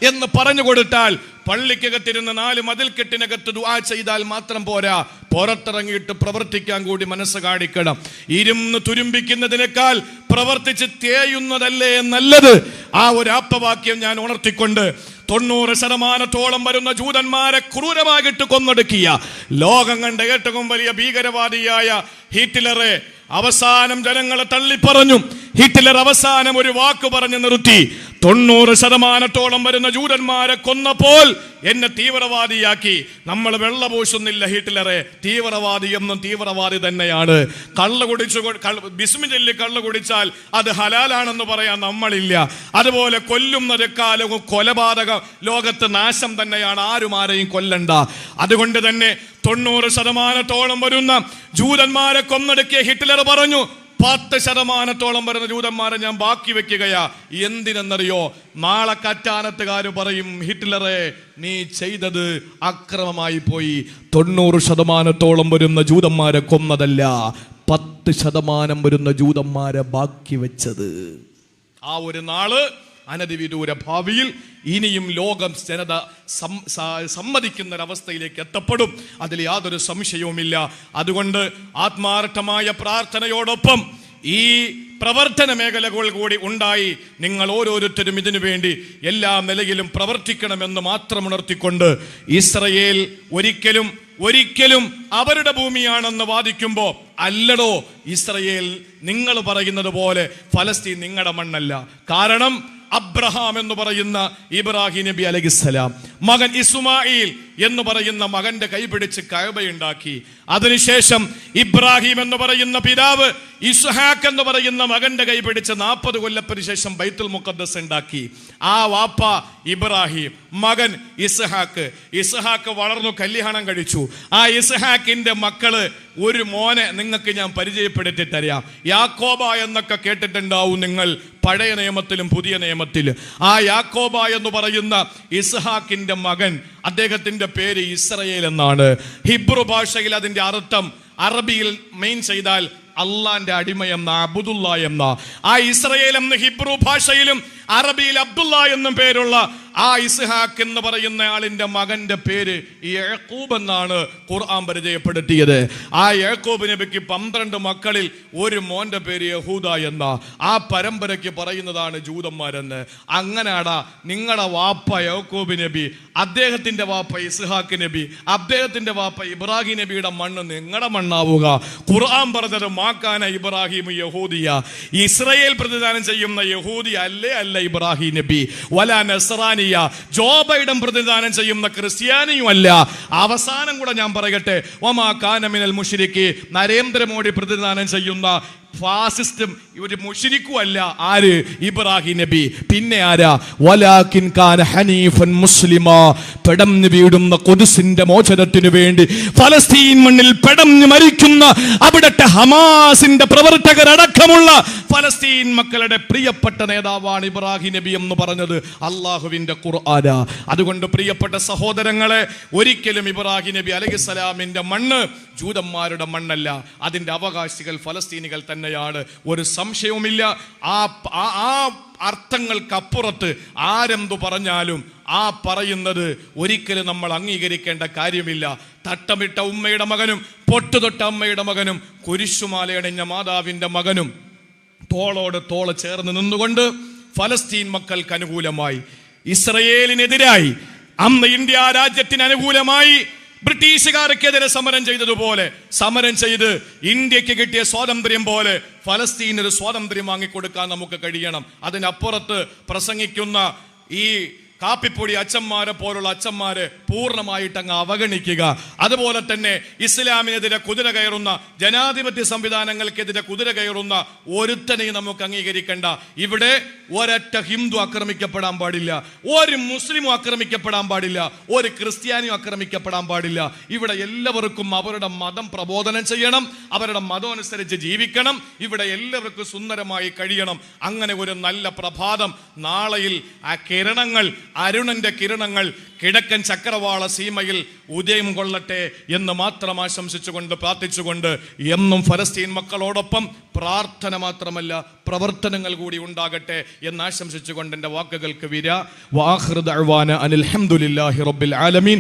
എന്ന് പറഞ്ഞു കൊടുത്താൽ, പള്ളിക്കകത്തിരുന്ന് 4 മതിൽക്കെട്ടിനകത്ത് ദുആ ചെയ്താൽ മാത്രം പോരാ, പുറത്തിറങ്ങിയിട്ട് പ്രവർത്തിക്കാൻ കൂടി മനസ്സ് കാണിക്കണം. ഇരുന്ന് തുരുമ്പിക്കുന്നതിനേക്കാൾ പ്രവർത്തിച്ച് തേയുന്നതല്ലേ നല്ലത്. ആ ഒരു ആപ്തവാക്യം ഞാൻ ഉണർത്തിക്കൊണ്ട് 90% വരുന്ന ജൂതന്മാരെ ക്രൂരമായിട്ട് കൊന്നൊടുക്കിയ ലോകം കണ്ട ഏറ്റവും വലിയ ഭീകരവാദിയായ ഹിറ്റ്ലറെ അവസാനം ജനങ്ങളെ തള്ളിപ്പറഞ്ഞു. ഹിറ്റ്ലർ അവസാനം ഒരു വാക്ക് പറഞ്ഞു നിർത്തി. 90% വരുന്ന ജൂതന്മാരെ കൊന്നപ്പോൾ എന്നെ തീവ്രവാദിയാക്കി. നമ്മൾ വെള്ളപൂശുന്നില്ല ഹിറ്റ്ലറെ, തീവ്രവാദി എന്നും തീവ്രവാദി തന്നെയാണ്. കള്ള് കുടിച്ചു ബിസ്മി ചൊല്ലി കള്ള് കുടിച്ചാൽ അത് ഹലാലാണെന്ന് പറയാൻ നമ്മളില്ല. അതുപോലെ കൊല്ലുന്നതെക്കാലവും കൊലപാതകം ലോകത്ത് നാശം തന്നെയാണ്. ആരും ആരെയും കൊല്ലണ്ട. അതുകൊണ്ട് തന്നെ 90% വരുന്ന ജൂതന്മാരെ കൊന്നൊടുക്കിയ ഹിറ്റ്ലർ പറഞ്ഞു, 10% വരുന്ന ജൂതന്മാരെ ഞാൻ ബാക്കി വെക്കുകയാ. എന്തിനെന്നറിയോ? നാളെ കറ്റാനത്തുകാര് പറയും, ഹിറ്റ്ലറെ നീ ചെയ്തത് അക്രമമായി പോയി. 90% വരുന്ന ജൂതന്മാരെ കൊന്നതല്ല, 10% വരുന്ന ജൂതന്മാരെ ബാക്കി വെച്ചത്. ആ ഒരു നാള് അനധിവിദൂര ഭാവിയിൽ ഇനിയും ലോകം ജനത സമ്മതിക്കുന്ന ഒരവസ്ഥയിലേക്ക് എത്തപ്പെടും. അതിൽ യാതൊരു സംശയവുമില്ല. അതുകൊണ്ട് ആത്മാർത്ഥമായ പ്രാർത്ഥനയോടൊപ്പം ഈ പ്രവർത്തന മേഖലകൾ കൂടി ഉണ്ടായി നിങ്ങൾ ഓരോരുത്തരും ഇതിനു വേണ്ടി എല്ലാ നിലയിലും പ്രവർത്തിക്കണമെന്ന് മാത്രം ഉണർത്തിക്കൊണ്ട്, ഇസ്രയേൽ ഒരിക്കലും അവരുടെ ഭൂമിയാണെന്ന് വാദിക്കുമ്പോൾ, അല്ലടോ ഇസ്രയേൽ നിങ്ങൾ പറയുന്നത് പോലെ ഫലസ്തീൻ നിങ്ങളുടെ മണ്ണല്ല. കാരണം അബ്രഹാം എന്ന് പറയുന്ന ഇബ്രാഹിം നബി അലൈഹിസ്സലാം മകൻ ഇസ്മായിൽ എന്ന് പറയുന്ന മകന്റെ കൈപിടിച്ച് കഅബയുണ്ടാക്കി. അതിനുശേഷം ഇബ്രാഹിം എന്ന് പറയുന്ന പിതാവ് ഇസ്ഹാക്ക് എന്ന് പറയുന്ന മകന്റെ കൈപിടിച്ച് 40 കൊല്ലത്തിന് ശേഷം ബൈത്തുൽ മുഖദ്ദസ് ഉണ്ടാക്കി. ആ വാപ്പ ഇബ്രാഹിം, മകൻ ഇസ്ഹാക്ക് വളർന്നു കല്യാണം കഴിച്ചു. ആ ഇസ്ഹാക്കിന്റെ മക്കള് ഒരു മോനെ നിങ്ങൾക്ക് ഞാൻ പരിചയപ്പെടുത്തി തരാം. യാക്കോബ എന്നൊക്കെ കേട്ടിട്ടുണ്ടാവും നിങ്ങൾ പഴയ നിയമത്തിലും പുതിയ നിയമത്തിലും. ആ യാക്കോബ എന്ന് പറയുന്ന ഇസ്ഹാക്കിന്റെ മകൻ, അദ്ദേഹത്തിന്റെ പേര് ഇസ്രയേൽ എന്നാണ്. ഹിബ്രു ഭാഷയിൽ അതിന്റെ അർത്ഥം അറബിയിൽ മെയിൻ ചെയ്താൽ അള്ളാന്റെ അടിമയെന്ന, അബ്ദുള്ള എന്ന. ആ ഇസ്രയേൽ എന്ന ഹിബ്രു ഭാഷയിലും അറബിയിൽ അബ്ദുള്ള എന്നും പേരുള്ള ആ ഇസ്ഹാക്ക് എന്ന് പറയുന്ന ആളിന്റെ മകന്റെ പേര് യാക്കൂബ് എന്നാണ് ഖുർആൻ പരിചയപ്പെടുത്തിയത്. ആ യാക്കൂബ് നബിക്ക് 12 മക്കളിൽ ഒരു മോന്റെ പേര് യഹൂദ എന്ന. ആ പരമ്പരയ്ക്ക് പറയുന്നതാണ് ജൂതന്മാരെന്ന്. അങ്ങനാടാ നിങ്ങളുടെ വാപ്പ യാക്കൂബ് നബി, അദ്ദേഹത്തിന്റെ വാപ്പ ഇസ്ഹാക്ക് നബി, അദ്ദേഹത്തിന്റെ വാപ്പ ഇബ്രാഹിം നബിയുടെ മണ്ണ് നിങ്ങളുടെ മണ്ണാവുക. ഖുർആൻ പറഞ്ഞത് മാക്കാന ഇബ്രാഹിം യഹൂദിയ, ഇസ്രയേൽ പ്രതിദാനം ചെയ്യുന്ന യഹൂദി അല്ല ഇബ്രാഹിം നബി. വലാ നസ്രാനി, ജോ ബൈഡൻ പ്രതിദാനം ചെയ്യുന്ന ക്രിസ്ത്യാനിയും അല്ല. അവസാനം കൂടെ ഞാൻ പറയട്ടെ, വമാ കാന മിനൽ മുശ്രിക്കി, നരേന്ദ്രമോദി പ്രതിദാനം ചെയ്യുന്ന ഫാസിസ്റ്റും ഒരു മുശ്രിക്കും അല്ല. ആര്? ഇബ്രാഹിം നബി. പിന്നെ ആരാ? വലാകിൻ കാന ഹനീഫൻ മുസ്ലിമാ, പെടഞ്ഞു വീടുന്ന ഖുദ്സിന്റെ മോചനത്തിനു വേണ്ടി ഫലസ്തീൻ മണ്ണിൽ പെടഞ്ഞു മരിക്കുന്ന അവിടത്തെ ഹമാസിന്റെ പ്രവർത്തകരടക്കമുള്ള ഫലസ്തീൻ മക്കളുടെ പ്രിയപ്പെട്ട നേതാവാണ് ഇബ്രാഹിം നബി എന്ന് പറഞ്ഞത് അള്ളാഹുവിന്റെ ഖുർആന. അതുകൊണ്ട് പ്രിയപ്പെട്ട സഹോദരങ്ങളെ, ഒരിക്കലും ഇബ്രാഹിം നബി അലൈഹിസ്സലാമിന്റെ മണ്ണ് ജൂതന്മാരുടെ മണ്ണല്ല. അതിന്റെ അവകാശികൾ ഫലസ്തീനികൾ തന്നെയാണ്, ഒരു സംശയവുമില്ല. ആ അർത്ഥങ്ങൾക്കപ്പുറത്ത് ആരെന്തു പറഞ്ഞാലും ആ പറയുന്നത് ഒരിക്കലും നമ്മൾ അംഗീകരിക്കേണ്ട കാര്യമില്ല. തട്ടമിട്ട ഉമ്മയുടെ മകനും പൊട്ടുതൊട്ട അമ്മയുടെ മകനും കുരിശുമാലയണിഞ്ഞ മാതാവിന്റെ മകനും തോളോട് തോള് ചേർന്ന് നിന്നുകൊണ്ട് ഫലസ്തീൻ മക്കൾക്ക് അനുകൂലമായി, ഇസ്രയേലിനെതിരായി, അന്ന് ഇന്ത്യ രാജ്യത്തിന് അനുകൂലമായി ബ്രിട്ടീഷുകാർക്കെതിരെ സമരം ചെയ്തതുപോലെ സമരം ചെയ്ത് ഇന്ത്യക്ക് കിട്ടിയ സ്വാതന്ത്ര്യം പോലെ ഫലസ്തീന് ഒരു സ്വാതന്ത്ര്യം വാങ്ങിക്കൊടുക്കാൻ നമുക്ക് കഴിയണം. അതിനപ്പുറത്ത് പ്രസംഗിക്കുന്ന ഈ കാപ്പിപ്പൊടി അച്ഛന്മാരെ പോലുള്ള അച്ഛന്മാരെ പൂർണ്ണമായിട്ട് അങ്ങ് അവഗണിക്കുക. അതുപോലെ തന്നെ ഇസ്ലാമിനെതിരെ കുതിര കയറുന്ന, ജനാധിപത്യ സംവിധാനങ്ങൾക്കെതിരെ കുതിര കയറുന്ന ഒരുത്തനെയും നമുക്ക് അംഗീകരിക്കേണ്ട. ഇവിടെ ഒരൊറ്റ ഹിന്ദു ആക്രമിക്കപ്പെടാൻ പാടില്ല, ഒരു മുസ്ലിമും ആക്രമിക്കപ്പെടാൻ പാടില്ല, ഒരു ക്രിസ്ത്യാനിയും ആക്രമിക്കപ്പെടാൻ പാടില്ല. ഇവിടെ എല്ലാവർക്കും അവരുടെ മതം പ്രബോധനം ചെയ്യണം, അവരുടെ മതം അനുസരിച്ച് ജീവിക്കണം, ഇവിടെ എല്ലാവർക്കും സുന്ദരമായി കഴിയണം. അങ്ങനെ ഒരു നല്ല പ്രഭാതം നാളെയിൽ ആ കിരണങ്ങൾ, അരുണന്റെ കിരണങ്ങൾ കിഴക്കൻ ചക്രവാള സീമയിൽ ഉദയം കൊള്ളട്ടെ എന്ന് മാത്രം ആശംസിച്ചുകൊണ്ട് പ്രാർത്ഥിച്ചുകൊണ്ട് എന്നും ഫലസ്തീൻ മക്കളോടൊപ്പം പ്രാർത്ഥന മാത്രമല്ല പ്രവർത്തനങ്ങൾ കൂടി ഉണ്ടാകട്ടെ എന്ന് ആശംസിച്ചുകൊണ്ട് എൻ്റെ വാക്കുകൾക്ക് വിരാ. വആഖിറു ദഅ്വാന അനിൽ ഹംദുലില്ലാഹി റബ്ബിൽ ആലമീൻ.